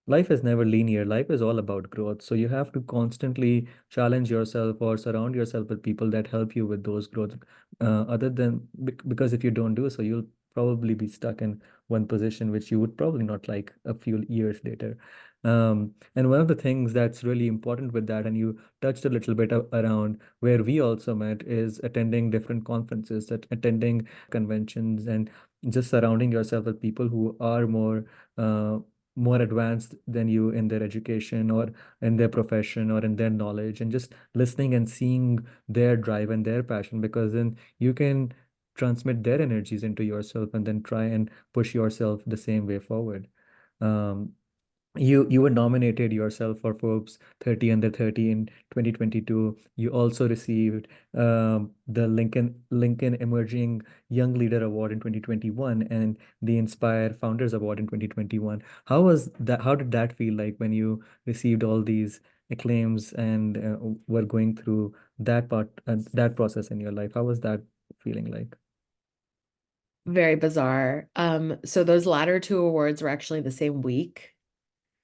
Life is never linear. Life is all about growth. So you have to constantly challenge yourself or surround yourself with people that help you with those growth. Other than because if you don't do so, you'll probably be stuck in one position, which you would probably not like a few years later. And one of the things that's really important with that, and you touched a little bit around where we also met, is attending different conferences, that attending conventions, and just surrounding yourself with people who are uh, more advanced than you in their education or in their profession or in their knowledge, and just listening and seeing their drive and their passion, because then you can transmit their energies into yourself and then try and push yourself the same way forward. Um, you were nominated yourself for Forbes 30 under 30 in 2022. You also received the Lincoln Emerging Young Leader Award in 2021 and the Inspire Founders Award in 2021. How was that? How did that feel like when you received all these acclaims and were going through that process in your life? How was that feeling like? Very bizarre. So those latter two awards were actually the same week,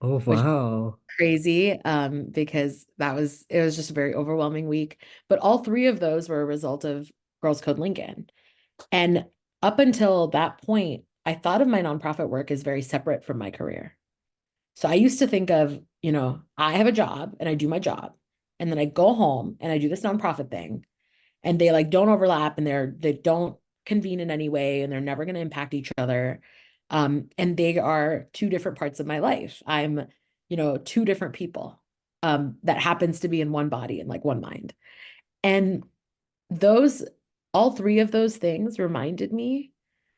Oh, which wow. crazy because it was just a very overwhelming week. But all three of those were a result of Girls Code Lincoln. And up until that point, I thought of my nonprofit work as very separate from my career. So I used to think of, I have a job and I do my job, and then I go home and I do this nonprofit thing, and they like don't overlap, and they don't convene in any way, and they're never going to impact each other. And they are two different parts of my life. I'm, two different people that happens to be in one body and like one mind. And those, all three of those things reminded me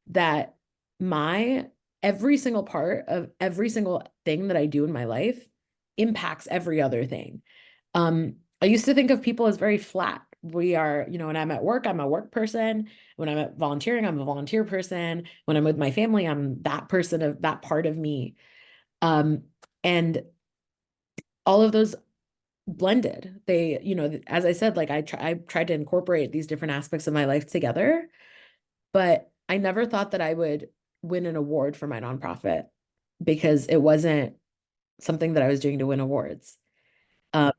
that my every single part of every single thing that I do in my life impacts every other thing. I used to think of people as very flat. We are, when I'm at work, I'm a work person. When I'm at volunteering, I'm a volunteer person. When I'm with my family, I'm that person of that part of me. Um, and all of those blended. They, as I said, like I tried to incorporate these different aspects of my life together, but I never thought that I would win an award for my nonprofit because it wasn't something that I was doing to win awards. Um,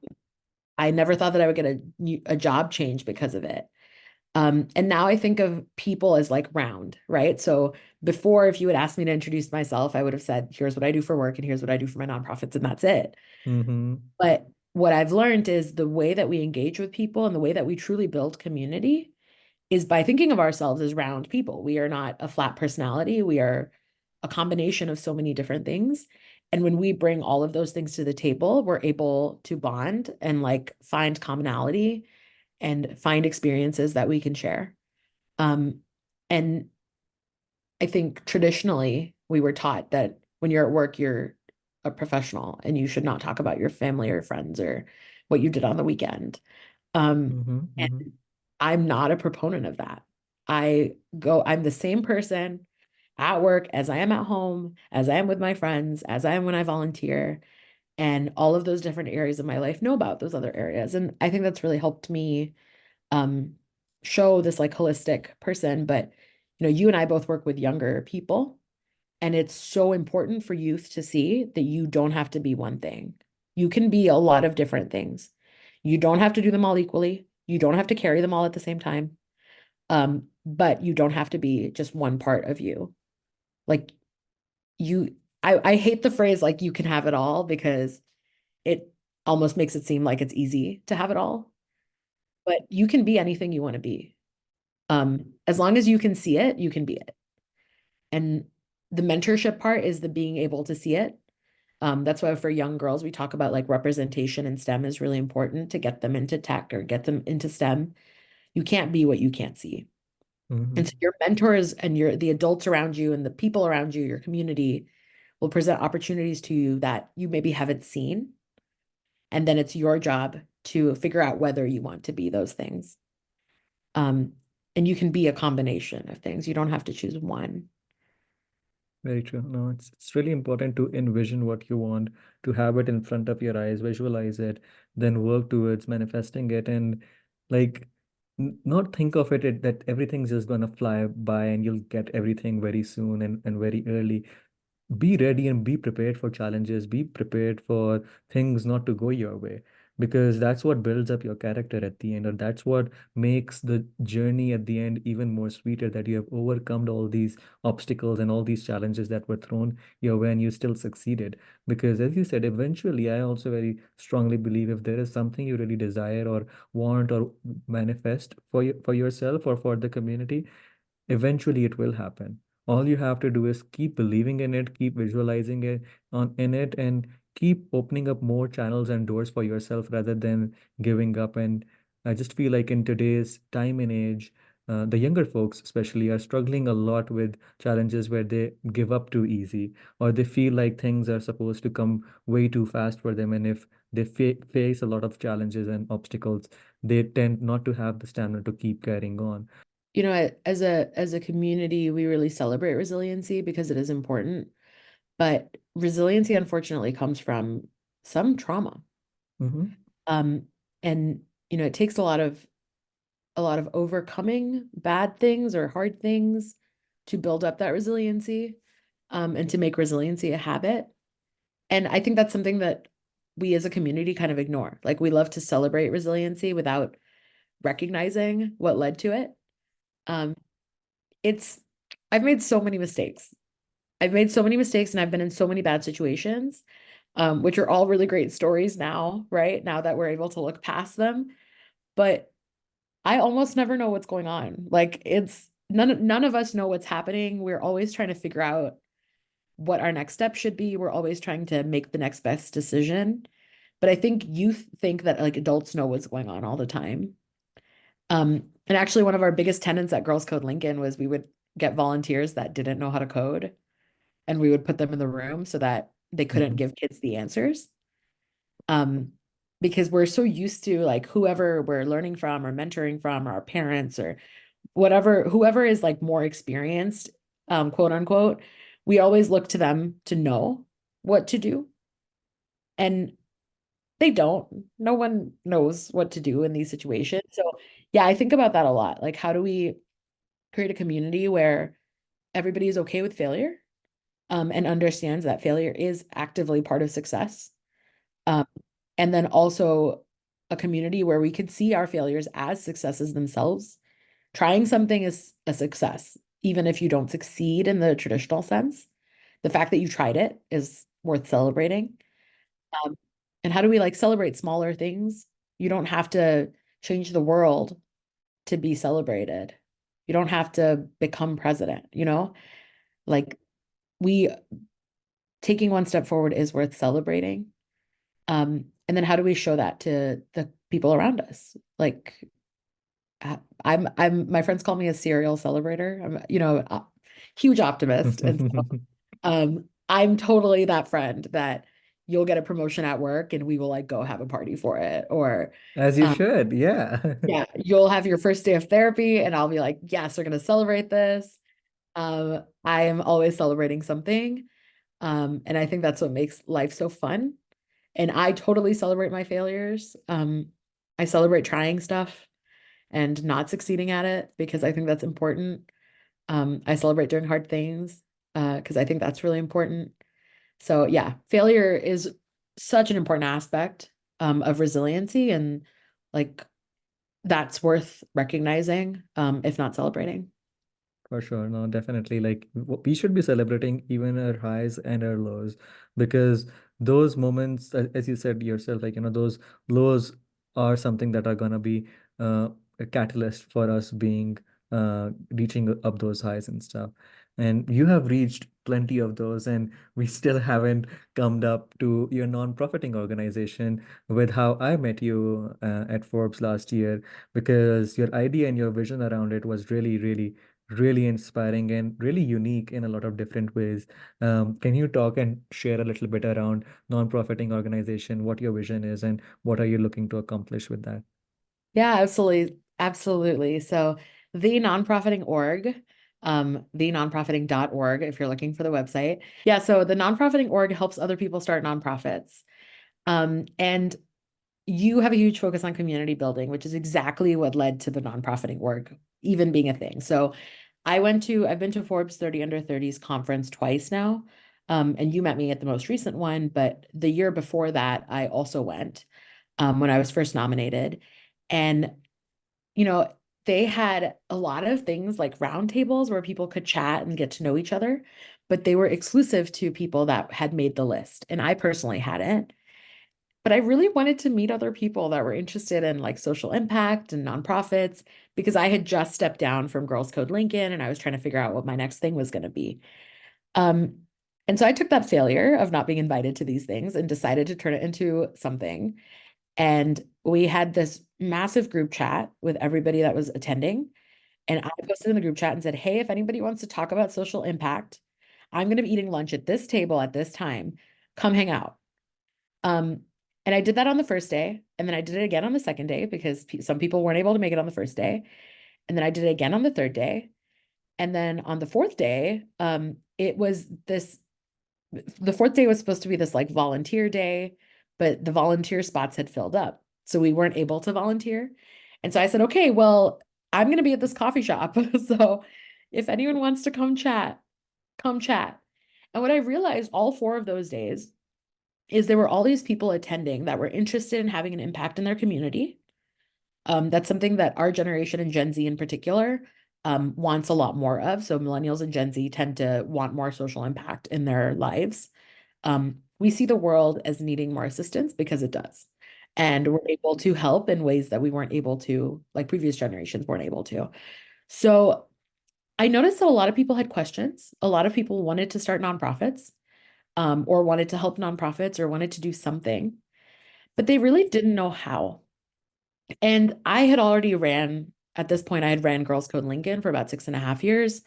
I never thought that I would get a job change because of it. And now I think of people as like round, right? So before, if you had asked me to introduce myself, I would have said, here's what I do for work and here's what I do for my nonprofits, and that's it. Mm-hmm. But what I've learned is the way that we engage with people and the way that we truly build community is by thinking of ourselves as round people. We are not a flat personality. We are a combination of so many different things. And when we bring all of those things to the table, we're able to bond and like find commonality and find experiences that we can share. Um, and I think traditionally we were taught that when you're at work, you're a professional and you should not talk about your family or friends or what you did on the weekend. Mm-hmm. And Mm-hmm. I'm not a proponent of that. I'm the same person at work as I am at home, as I am with my friends, as I am when I volunteer, and all of those different areas of my life know about those other areas. And I think that's really helped me um, show this like holistic person. But, you and I both work with younger people, and it's so important for youth to see that you don't have to be one thing. You can be a lot of different things. You don't have to do them all equally. You don't have to carry them all at the same time. But you don't have to be just one part of you. Like I hate the phrase like you can have it all because it almost makes it seem like it's easy to have it all. But you can be anything you want to be. As long as you can see it, you can be it. And the mentorship part is the being able to see it. That's why for young girls, we talk about like representation in STEM is really important to get them into tech or get them into STEM. You can't be what you can't see. And so Mm-hmm. your mentors and the adults around you and the people around you, your community will present opportunities to you that you maybe haven't seen. And then it's your job to figure out whether you want to be those things. Um, and you can be a combination of things. You don't have to choose one. Very true. No, it's really important to envision what you want, to have it in front of your eyes, visualize it, then work towards manifesting it, and like not think of that everything's just gonna fly by and you'll get everything very soon and very early. Be ready and be prepared for challenges. Be prepared for things not to go your way. because that's what builds up your character at the end, or that's what makes the journey at the end even more sweeter, that you have overcome all these obstacles and all these challenges that were thrown your way and you still succeeded. Because as you said, eventually, I also very strongly believe if there is something you really desire or want or manifest for you, for yourself or for the community, eventually it will happen. All you have to do is keep believing in it, keep visualizing it on in it, and keep opening up more channels and doors for yourself rather than giving up. And I just feel like in today's time and age, the younger folks especially are struggling a lot with challenges where they give up too easy, or they feel like things are supposed to come way too fast for them, and if they face a lot of challenges and obstacles, they tend not to have the stamina to keep carrying on. You know, as a community, we really celebrate resiliency because it is important, but resiliency unfortunately comes from some trauma. Hmm. Um, and you know, it takes a lot of overcoming bad things or hard things to build up that resiliency, and to make resiliency a habit. And I think that's something that we as a community kind of ignore. Like we love to celebrate resiliency without recognizing what led to it. Um, it's I've made so many mistakes. I've made so many mistakes and I've been in so many bad situations, which are all really great stories now, right? Now that we're able to look past them. But I almost never know what's going on. Like it's none of us know what's happening. We're always trying to figure out what our next step should be. We're always trying to make the next best decision. But I think youth think that like adults know what's going on all the time. And actually one of our biggest tenets at Girls Code Lincoln was we would get volunteers that didn't know how to code and we would put them in the room so that they couldn't give kids the answers. Um, because we're so used to like whoever we're learning from or mentoring from, or our parents or whatever, whoever is like more experienced, quote unquote, we always look to them to know what to do. And they don't. No one knows what to do in these situations. So yeah, I think about that a lot. Like, how do we create a community where everybody is okay with failure, and understands that failure is actively part of success? Um, and then also a community where we could see our failures as successes themselves. Trying something is a success, even if you don't succeed in the traditional sense. The fact that you tried it is worth celebrating. Um, and how do we like celebrate smaller things? You don't have to change the world to be celebrated. You don't have to become president, you know? Like we taking one step forward is worth celebrating. And then how do we show that to the people around us? Like my friends call me a serial celebrator. I'm, a huge optimist. And so I'm totally that friend that you'll get a promotion at work and we will like go have a party for it. Or As you um, should, yeah. yeah, you'll have your first day of therapy and I'll be like, yes, we're gonna celebrate this. I am always celebrating something. And I think that's what makes life so fun. And I totally celebrate my failures. I celebrate trying stuff and not succeeding at it because I think that's important. I celebrate doing hard things because I think that's really important. So yeah, failure is such an important aspect of resiliency, and like that's worth recognizing, if not celebrating. For sure. No, definitely. Like we should be celebrating even our highs and our lows, because those moments, as you said yourself, like, those lows are something that are gonna be a catalyst for us being reaching up those highs and stuff. And you have reached plenty of those, and we still haven't come up to your non-profiting organization with how I met you at Forbes last year, because your idea and your vision around it was really, really really inspiring and really unique in a lot of different ways. Can you talk and share a little bit around non-profiting organization, what your vision is, and what are you looking to accomplish with that? Yeah, absolutely. Absolutely. So the nonprofiting org, thenonprofiting.org, if you're looking for the website. Yeah, so the nonprofiting org helps other people start nonprofits. And you have a huge focus on community building, which is exactly what led to the nonprofiting org even being a thing. So I've been to Forbes 30 under 30's conference twice now. And you met me at the most recent one, but the year before that, I also went. when I was first nominated. And, you know, they had a lot of things like roundtables where people could chat and get to know each other, but they were exclusive to people that had made the list. And I personally hadn't. But I really wanted to meet other people that were interested in like social impact and nonprofits because I had just stepped down from Girls Code Lincoln and I was trying to figure out what my next thing was going to be. Um, and so I took that failure of not being invited to these things and decided to turn it into something. And we had this massive group chat with everybody that was attending. And I posted in the group chat and said, hey, if anybody wants to talk about social impact, I'm going to be eating lunch at this table at this time. Come hang out. Um, and I did that on the first day. And then I did it again on the second day because some people weren't able to make it on the first day. And then I did it again on the third day. And then on the fourth day, it was this, the fourth day was supposed to be this like volunteer day, but the volunteer spots had filled up. So we weren't able to volunteer. And so I said, okay, well, I'm going to be at this coffee shop. So if anyone wants to come chat, come chat. And what I realized all 4 of those days is there were all these people attending that were interested in having an impact in their community. That's something that our generation and Gen Z in particular wants a lot more of. So millennials and Gen Z tend to want more social impact in their lives. We see the world as needing more assistance because it does. And we're able to help in ways that we weren't able to, like previous generations weren't able to. So I noticed that a lot of people had questions. A lot of people wanted to start nonprofits, or wanted to help nonprofits or wanted to do something, but they really didn't know how. And I had already ran, at this point, I had ran Girls Code Lincoln for about 6.5 years.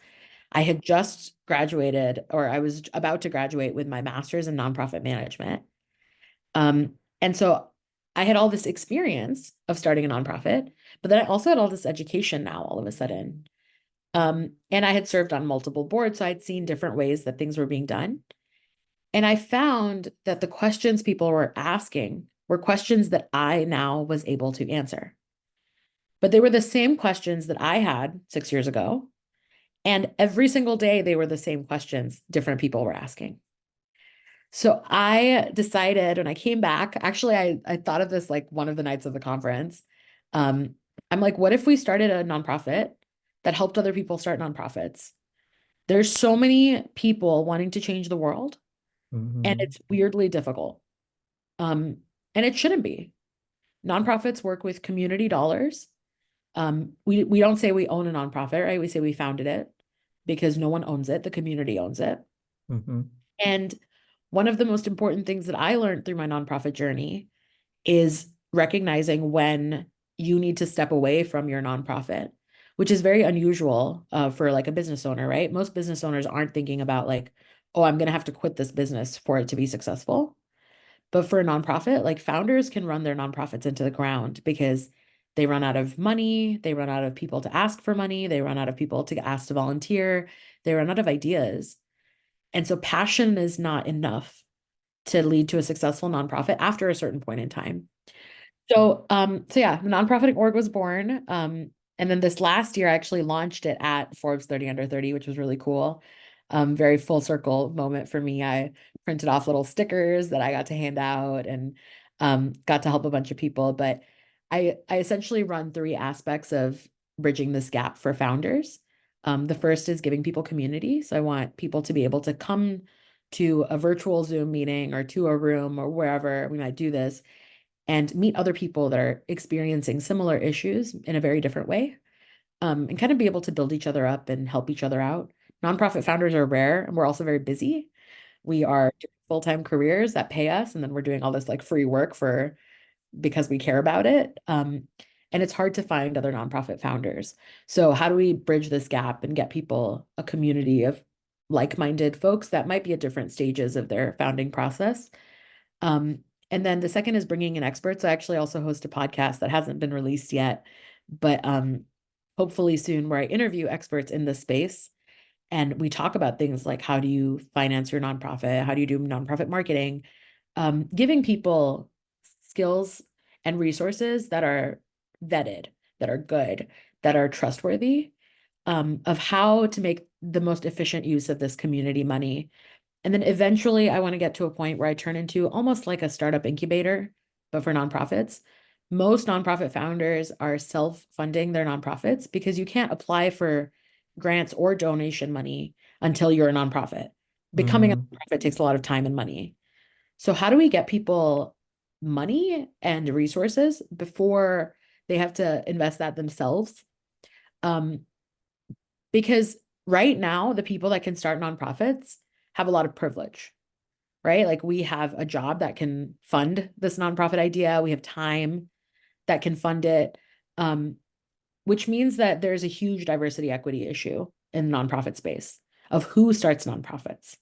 I had just graduated, or I was about to graduate with my master's in nonprofit management. And so I had all this experience of starting a nonprofit, but then I also had all this education now all of a sudden. And I had served on multiple boards, so I'd seen different ways that things were being done. And I found that the questions people were asking were questions that I now was able to answer. But they were the same questions that I had 6 years ago. And every single day, they were the same questions different people were asking. So I decided when I came back, actually, I thought of this like one of the nights of the conference. Um, I'm like, what if we started a nonprofit that helped other people start nonprofits? There's so many people wanting to change the world, and Mm-hmm. it's weirdly difficult. Um, and it shouldn't be. Nonprofits work with community dollars. We don't say we own a nonprofit, right? We say we founded it because no one owns it. The community owns it. Mm-hmm. And one of the most important things that I learned through my nonprofit journey is recognizing when you need to step away from your nonprofit, which is very unusual for like a business owner, right? Most business owners aren't thinking about like, oh, I'm going to have to quit this business for it to be successful. But for a nonprofit, like founders can run their nonprofits into the ground because they run out of money, they run out of people to ask for money, they run out of people to ask to volunteer, they run out of ideas. And so passion is not enough to lead to a successful nonprofit after a certain point in time. So yeah, the nonprofit org was born. And then this last year, I actually launched it at Forbes30Under30, which was really cool. Very full circle moment for me. I printed off little stickers that I got to hand out and got to help a bunch of people. But I essentially run 3 aspects of bridging this gap for founders. The first is giving people community. So I want people to be able to come to a virtual Zoom meeting or to a room or wherever we might do this and meet other people that are experiencing similar issues in a very different way, and kind of be able to build each other up and help each other out. Nonprofit founders are rare, and we're also very busy. We are doing full-time careers that pay us, and then we're doing all this like free work for because we care about it. And it's hard to find other nonprofit founders. So how do we bridge this gap and get people a community of like-minded folks that might be at different stages of their founding process? Um, and then the second is bringing in experts. I actually also host a podcast that hasn't been released yet, but hopefully soon, where I interview experts in this space and we talk about things like how do you finance your nonprofit? How do you do nonprofit marketing? Giving people skills and resources that are vetted, that are good, that are trustworthy, of how to make the most efficient use of this community money. And then eventually I want to get to a point where I turn into almost like a startup incubator but for nonprofits. Most nonprofit founders are self-funding their nonprofits because you can't apply for grants or donation money until you're a nonprofit. Becoming a Mm-hmm. nonprofit takes a lot of time and money. So how do we get people money and resources before they have to invest that themselves? Um, because right now, the people that can start nonprofits have a lot of privilege, right? Like we have a job that can fund this nonprofit idea. We have time that can fund it, um, which means that there's a huge diversity equity issue in the nonprofit space of who starts nonprofits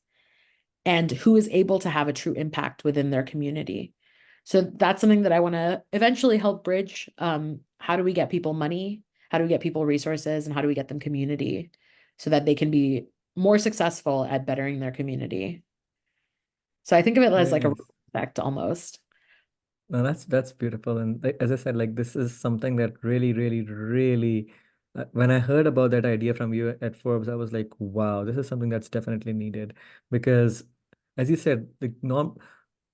and who is able to have a true impact within their community. So that's something that I want to eventually help bridge. How do we get people money? How do we get people resources? And how do we get them community so that they can be more successful at bettering their community? So I think of it as like a ripple Nice. effect almost. No, that's beautiful. And as I said, like this is something that really, really, really, when I heard about that idea from you at Forbes, I was like, wow, this is something that's definitely needed because, as you said, the non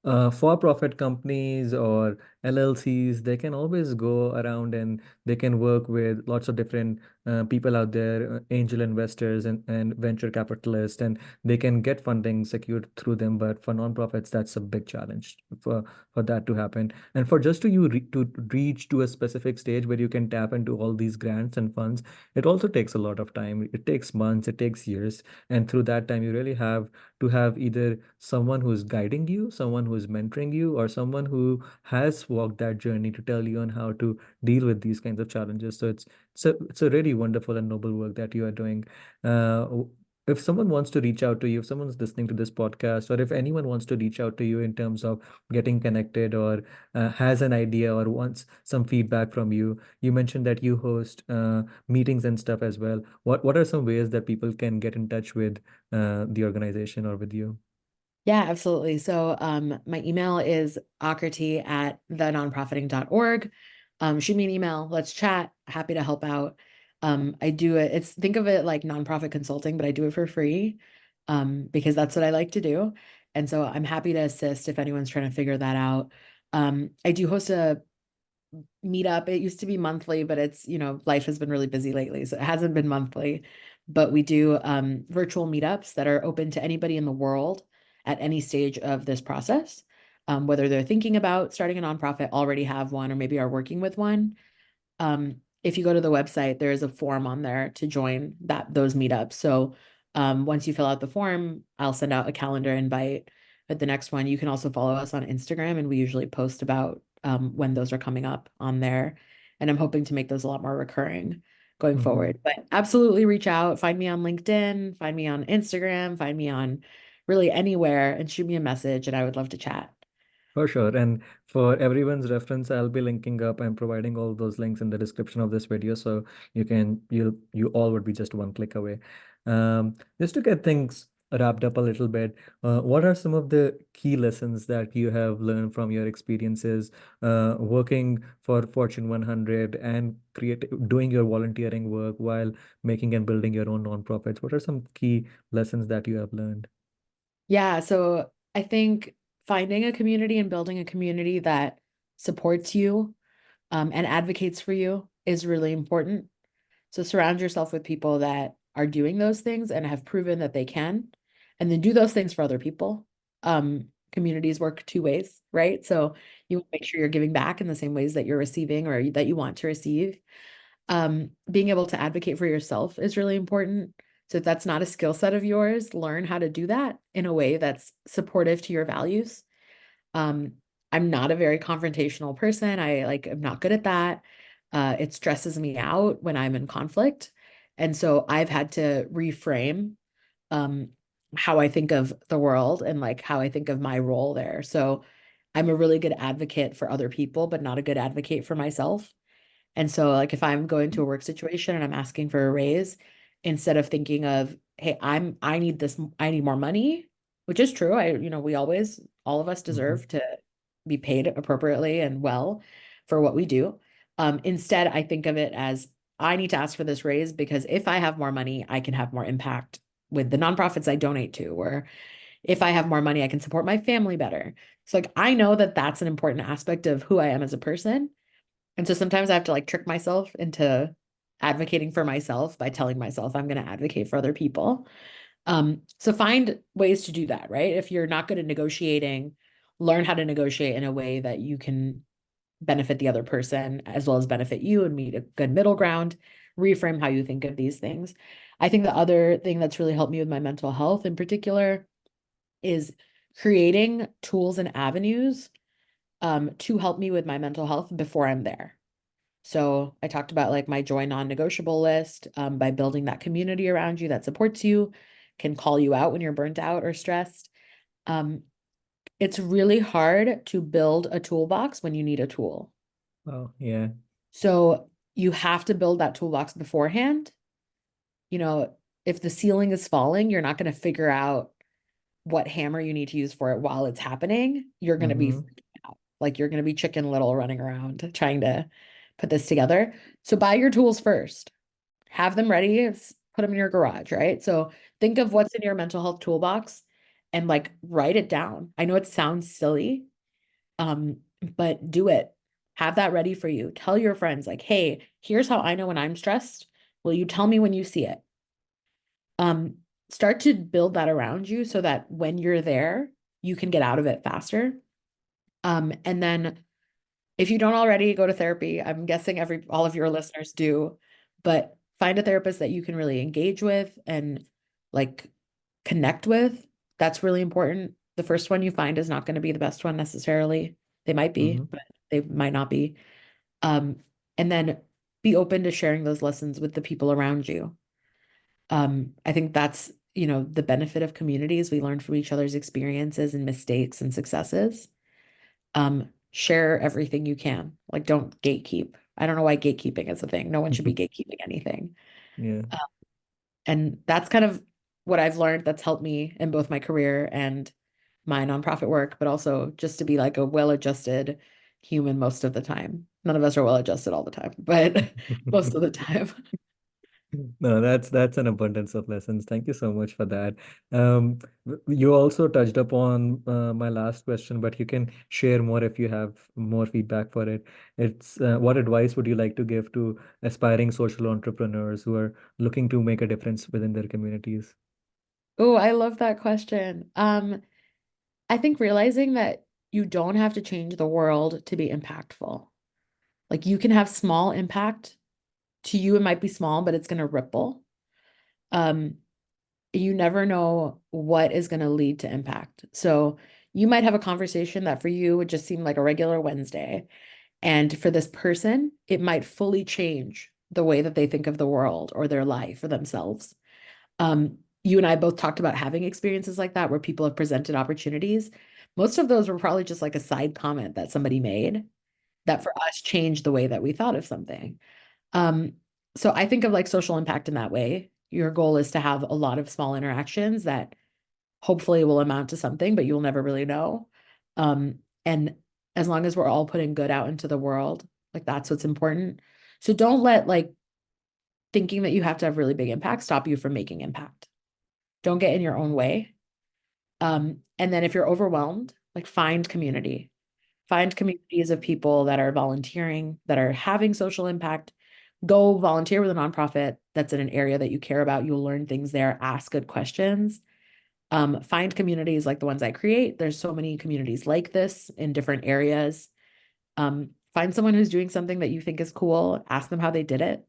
for-profit companies or LLCs, they can always go around and they can work with lots of different people out there, angel investors and venture capitalists, and they can get funding secured through them. But for nonprofits, that's a big challenge for that to happen. And for just to you to reach to a specific stage where you can tap into all these grants and funds, it also takes a lot of time. It takes months, it takes years, and through that time, you really have to have either someone who's guiding you, someone who's mentoring you, or someone who has walked that journey to tell you on how to deal with these kinds of challenges. So it's a really wonderful and noble work that you are doing. If someone wants to reach out to you, if someone's listening to this podcast, or if anyone wants to reach out to you in terms of getting connected or has an idea or wants some feedback from you, you mentioned that you host meetings and stuff as well. What are some ways that people can get in touch with the organization or with you? Yeah, absolutely. So my email is akriti at thenonprofiting.org. Shoot me an email. Let's chat. Happy to help out. I do it. Think of it like nonprofit consulting, but I do it for free because that's what I like to do. And so I'm happy to assist if anyone's trying to figure that out. I do host a meetup. It used to be monthly, but life has been really busy lately, so it hasn't been monthly. But we do virtual meetups that are open to anybody in the world at any stage of this process, whether they're thinking about starting a nonprofit, already have one, or maybe are working with one. If you go to the website, there is a form on there to join those meetups. So once you fill out the form, I'll send out a calendar invite at the next one. You can also follow us on Instagram, and we usually post about when those are coming up on there. And I'm hoping to make those a lot more recurring going Mhm. forward. But absolutely reach out. Find me on LinkedIn, find me on Instagram, find me on really anywhere, and shoot me a message, and I would love to chat. For sure. And for everyone's reference, I'll be linking up and providing all those links in the description of this video. So you all would be just one click away. Just to get things wrapped up a little bit, what are some of the key lessons that you have learned from your experiences working for Fortune 100 and doing your volunteering work while making and building your own nonprofits? What are some key lessons that you have learned? Yeah, so I think finding a community and building a community that supports you and advocates for you is really important. So surround yourself with people that are doing those things and have proven that they can, and then do those things for other people. Communities work two ways, right? So you want to make sure you're giving back in the same ways that you're receiving or that you want to receive. Being able to advocate for yourself is really important. So if that's not a skill set of yours, learn how to do that in a way that's supportive to your values. Um, I'm not a very confrontational person. I'm not good at that. It stresses me out when I'm in conflict. And so I've had to reframe um how I think of the world and like how I think of my role there. So I'm a really good advocate for other people, but not a good advocate for myself. And so, like, if I'm going to a work situation and I'm asking for a raise, instead of thinking of, hey, I need this, I need more money, which is true. All of us Mhm. deserve to be paid appropriately and well for what we do. Instead, I think of it as I need to ask for this raise because if I have more money, I can have more impact with the nonprofits I donate to, or If I have more money, I can support my family better. So like I know that that's an important aspect of who I am as a person. And so sometimes I have to like trick myself into advocating for myself by telling myself I'm going to advocate for other people. So find ways to do that, right? If you're not good at negotiating, learn how to negotiate in a way that you can benefit the other person as well as benefit you and meet a good middle ground. Reframe how you think of these things. I think the other thing that's really helped me with my mental health in particular is creating tools and avenues to help me with my mental health before I'm there. So I talked about like my joy non-negotiable list by building that community around you that supports you, can call you out when you're burnt out or stressed. Um, it's really hard to build a toolbox when you need a tool. Oh, yeah. So you have to build that toolbox beforehand. You know, if the ceiling is falling, you're not going to figure out what hammer you need to use for it while it's happening. You're going to be Mm-hmm. freaking out. Like you're going to be chicken little running around trying to put this together. So buy your tools first. Have them ready, put them in your garage, right? So think of what's in your mental health toolbox and like write it down. I know it sounds silly, but do it. Have that ready for you. Tell your friends, like, hey, here's how I know when I'm stressed. Will you tell me when you see it? Um, Start to build that around you so that when you're there, you can get out of it faster. And then if you don't already go to therapy, I'm guessing every all of your listeners do, but find a therapist that you can really engage with and like connect with. That's really important. The first one you find is not going to be the best one necessarily. They might be, Mm-hmm. but they might not be. Um, and then be open to sharing those lessons with the people around you. I think that's, the benefit of communities. We learn from each other's experiences and mistakes and successes. Share everything you can. Like, don't gatekeep. I don't know why gatekeeping is a thing. No one should be gatekeeping anything. Yeah. Uh, and that's kind of what I've learned that's helped me in both my career and my nonprofit work, but also just to be like a well-adjusted human most of the time. None of us are well-adjusted all the time, but most of the time. No, that's an abundance of lessons. Thank you so much for that. You also touched upon my last question, but you can share more if you have more feedback for it. It's what advice would you like to give to aspiring social entrepreneurs who are looking to make a difference within their communities? Oh, I love that question. I think realizing that you don't have to change the world to be impactful. Like you can have small impact. To you, it might be small, but it's going to ripple. Um, you never know what is going to lead to impact. So you might have a conversation that for you would just seem like a regular Wednesday. And for this person, it might fully change the way that they think of the world or their life or themselves. You and I both talked about having experiences like that where people have presented opportunities. Most of those were probably just like a side comment that somebody made that for us changed the way that we thought of something. Um, so I think of like social impact in that way. Your goal is to have a lot of small interactions that hopefully will amount to something, but you'll never really know. And as long as we're all putting good out into the world, like that's what's important. So don't let like thinking that you have to have really big impact stop you from making impact. Don't get in your own way. And then if you're overwhelmed, like find community. Find communities of people that are volunteering, that are having social impact. Go volunteer with a nonprofit that's in an area that you care about. You'll learn things there, ask good questions. Find communities like the ones I create. There's so many communities like this in different areas. Find someone who's doing something that you think is cool. Ask them how they did it.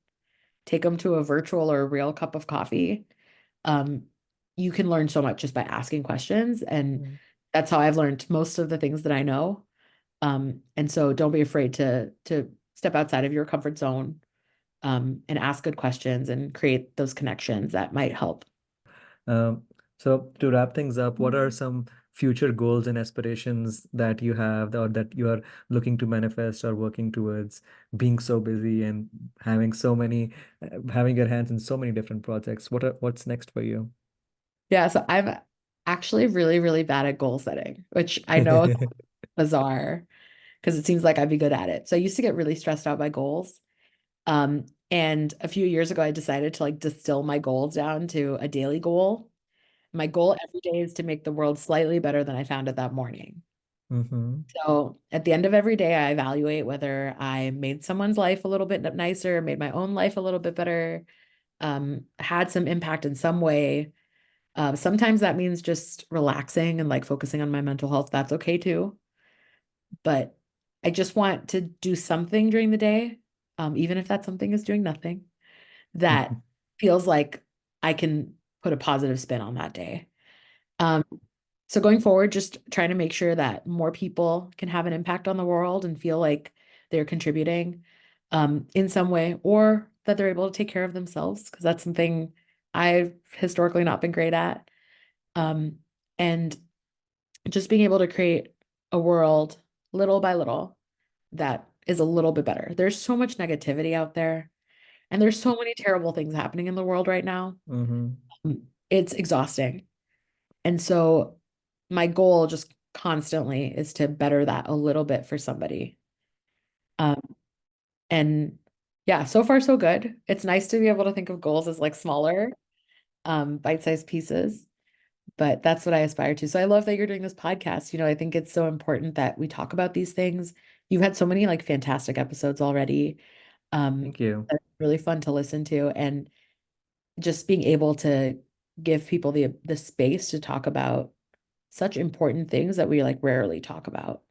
Take them to a virtual or a real cup of coffee. Um, you can learn so much just by asking questions. And Mm. that's how I've learned most of the things that I know. And so don't be afraid to step outside of your comfort zone, and ask good questions and create those connections that might help. Um, so to wrap things up, what are some future goals and aspirations that you have or that you are looking to manifest or working towards being so busy and having so many, having your hands in so many different projects? What's next for you? Yeah, so I'm actually really, really bad at goal setting, which I know is bizarre because it seems like I'd be good at it. So I used to get really stressed out by goals. And a few years ago, I decided to like distill my goals down to a daily goal. My goal every day is to make the world slightly better than I found it that morning. Mm-hmm. So at the end of every day, I evaluate whether I made someone's life a little bit nicer, made my own life a little bit better, had some impact in some way. Sometimes that means just relaxing and like focusing on my mental health. That's okay too. But I just want to do something during the day, even if that something is doing nothing, that feels like I can put a positive spin on that day. Um, so going forward, just trying to make sure that more people can have an impact on the world and feel like they're contributing in some way, or that they're able to take care of themselves, because that's something I've historically not been great at. Um, and just being able to create a world little by little that is a little bit better. There's so much negativity out there, and there's so many terrible things happening in the world right now. Mm-hmm. It's exhausting. And so my goal just constantly is to better that a little bit for somebody. Um, and yeah, so far so good. It's nice to be able to think of goals as like smaller, bite-sized pieces, but that's what I aspire to. So I love that you're doing this podcast. I think it's so important that we talk about these things. You've had so many like fantastic episodes already. Thank you. That's really fun to listen to, and just being able to give people the space to talk about such important things that we like rarely talk about.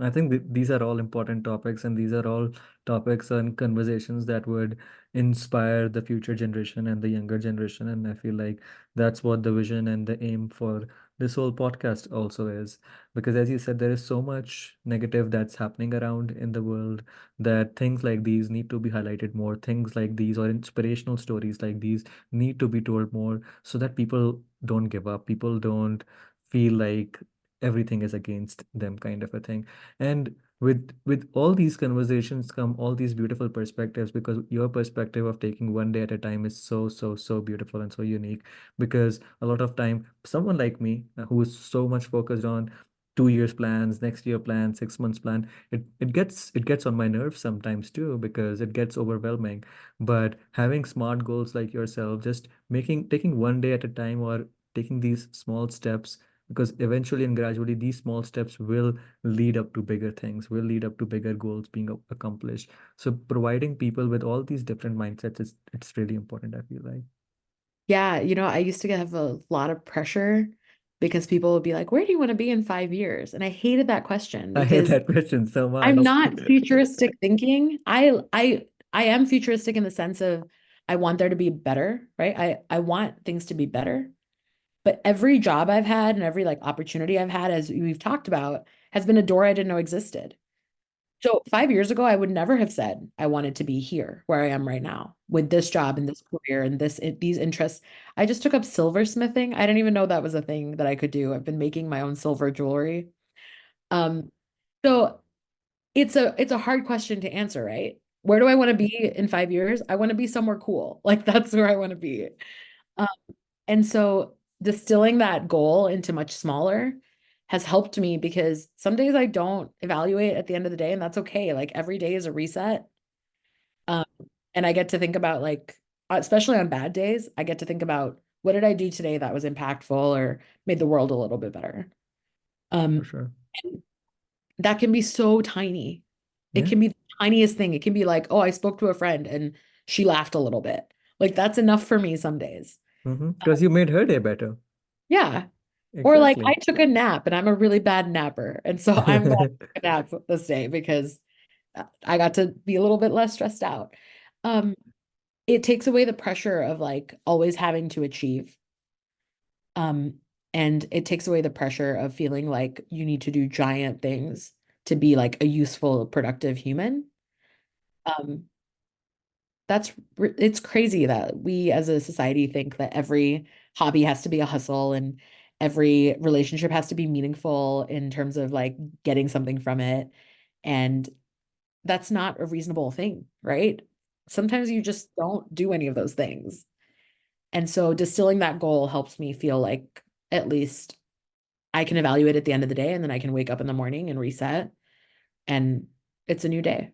I think these are all important topics, and these are all topics and conversations that would inspire the future generation and the younger generation. And I feel like that's what the vision and the aim for this whole podcast also is. Because as you said, there is so much negative that's happening around in the world that things like these need to be highlighted more. Things like these or inspirational stories like these need to be told more so that people don't give up. People don't feel like everything is against them, kind of a thing. And with all these conversations come all these beautiful perspectives, because your perspective of taking one day at a time is so beautiful and so unique. Because a lot of time someone like me, who is so much focused on 2 years plans, next year plan, 6 months plan, it gets on my nerves sometimes too, because it gets overwhelming. But having smart goals like yourself, just making taking one day at a time, or taking these small steps, because eventually and gradually these small steps will lead up to bigger things, will lead up to bigger goals being accomplished. So providing people with all these different mindsets is it's really important, I feel like. Yeah, I used to have a lot of pressure because people would be like, "Where do you want to be in 5 years?" And I hated that question I hate because that question so I'm much. not futuristic thinking. I am futuristic in the sense of I want there to be better, right? I want things to be better. But every job I've had and every like opportunity I've had, as we've talked about, has been a door I didn't know existed. So 5 years ago, I would never have said I wanted to be here where I am right now with this job and this career and these interests. I just took up silversmithing. I didn't even know that was a thing that I could do. I've been making my own silver jewelry. Um, so it's a hard question to answer, right? Where do I want to be in 5 years? I want to be somewhere cool. Like that's where I want to be. Um, and so distilling that goal into much smaller has helped me because some days I don't evaluate at the end of the day, and that's okay. Like every day is a reset. Um, and I get to think about like, especially on bad days, I get to think about what did I do today that was impactful or made the world a little bit better. For Um, sure. and that can be so tiny. It Yeah. can be the tiniest thing. It can be like, oh, I spoke to a friend and she laughed a little bit. Like that's enough for me some days. Because you made her day better. Yeah. Or like I Exactly. took a nap and I'm a really bad napper. And so I'm glad I took a nap this day because I got to be a little bit less stressed out. Um, it takes away the pressure of like always having to achieve. Um, and it takes away the pressure of feeling like you need to do giant things to be like a useful, productive human. Um, it's crazy that we as a society think that every hobby has to be a hustle and every relationship has to be meaningful in terms of like getting something from it. And that's not a reasonable thing, right? Sometimes you just don't do any of those things. And so distilling that goal helps me feel like at least I can evaluate at the end of the day and then I can wake up in the morning and reset and it's a new day.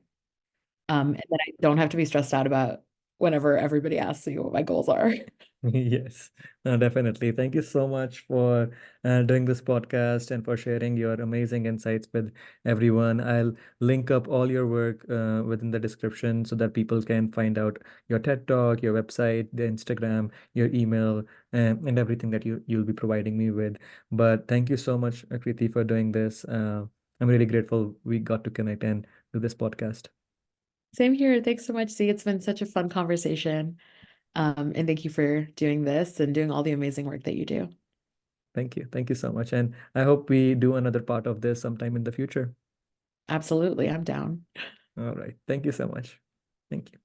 And then I don't have to be stressed out about whenever everybody asks me what my goals are. Yes, no, definitely. Thank you so much for doing this podcast and for sharing your amazing insights with everyone. I'll link up all your work within the description so that people can find out your TED Talk, your website, the Instagram, your email, and everything that you'll be providing me with. But thank you so much, Akriti, for doing this. I'm really grateful we got to connect and do this podcast. Same here. Thanks so much. See, it's been such a fun conversation. And thank you for doing this and doing all the amazing work that you do. Thank you. Thank you so much. And I hope we do another part of this sometime in the future. Absolutely. I'm down. All right. Thank you so much. Thank you.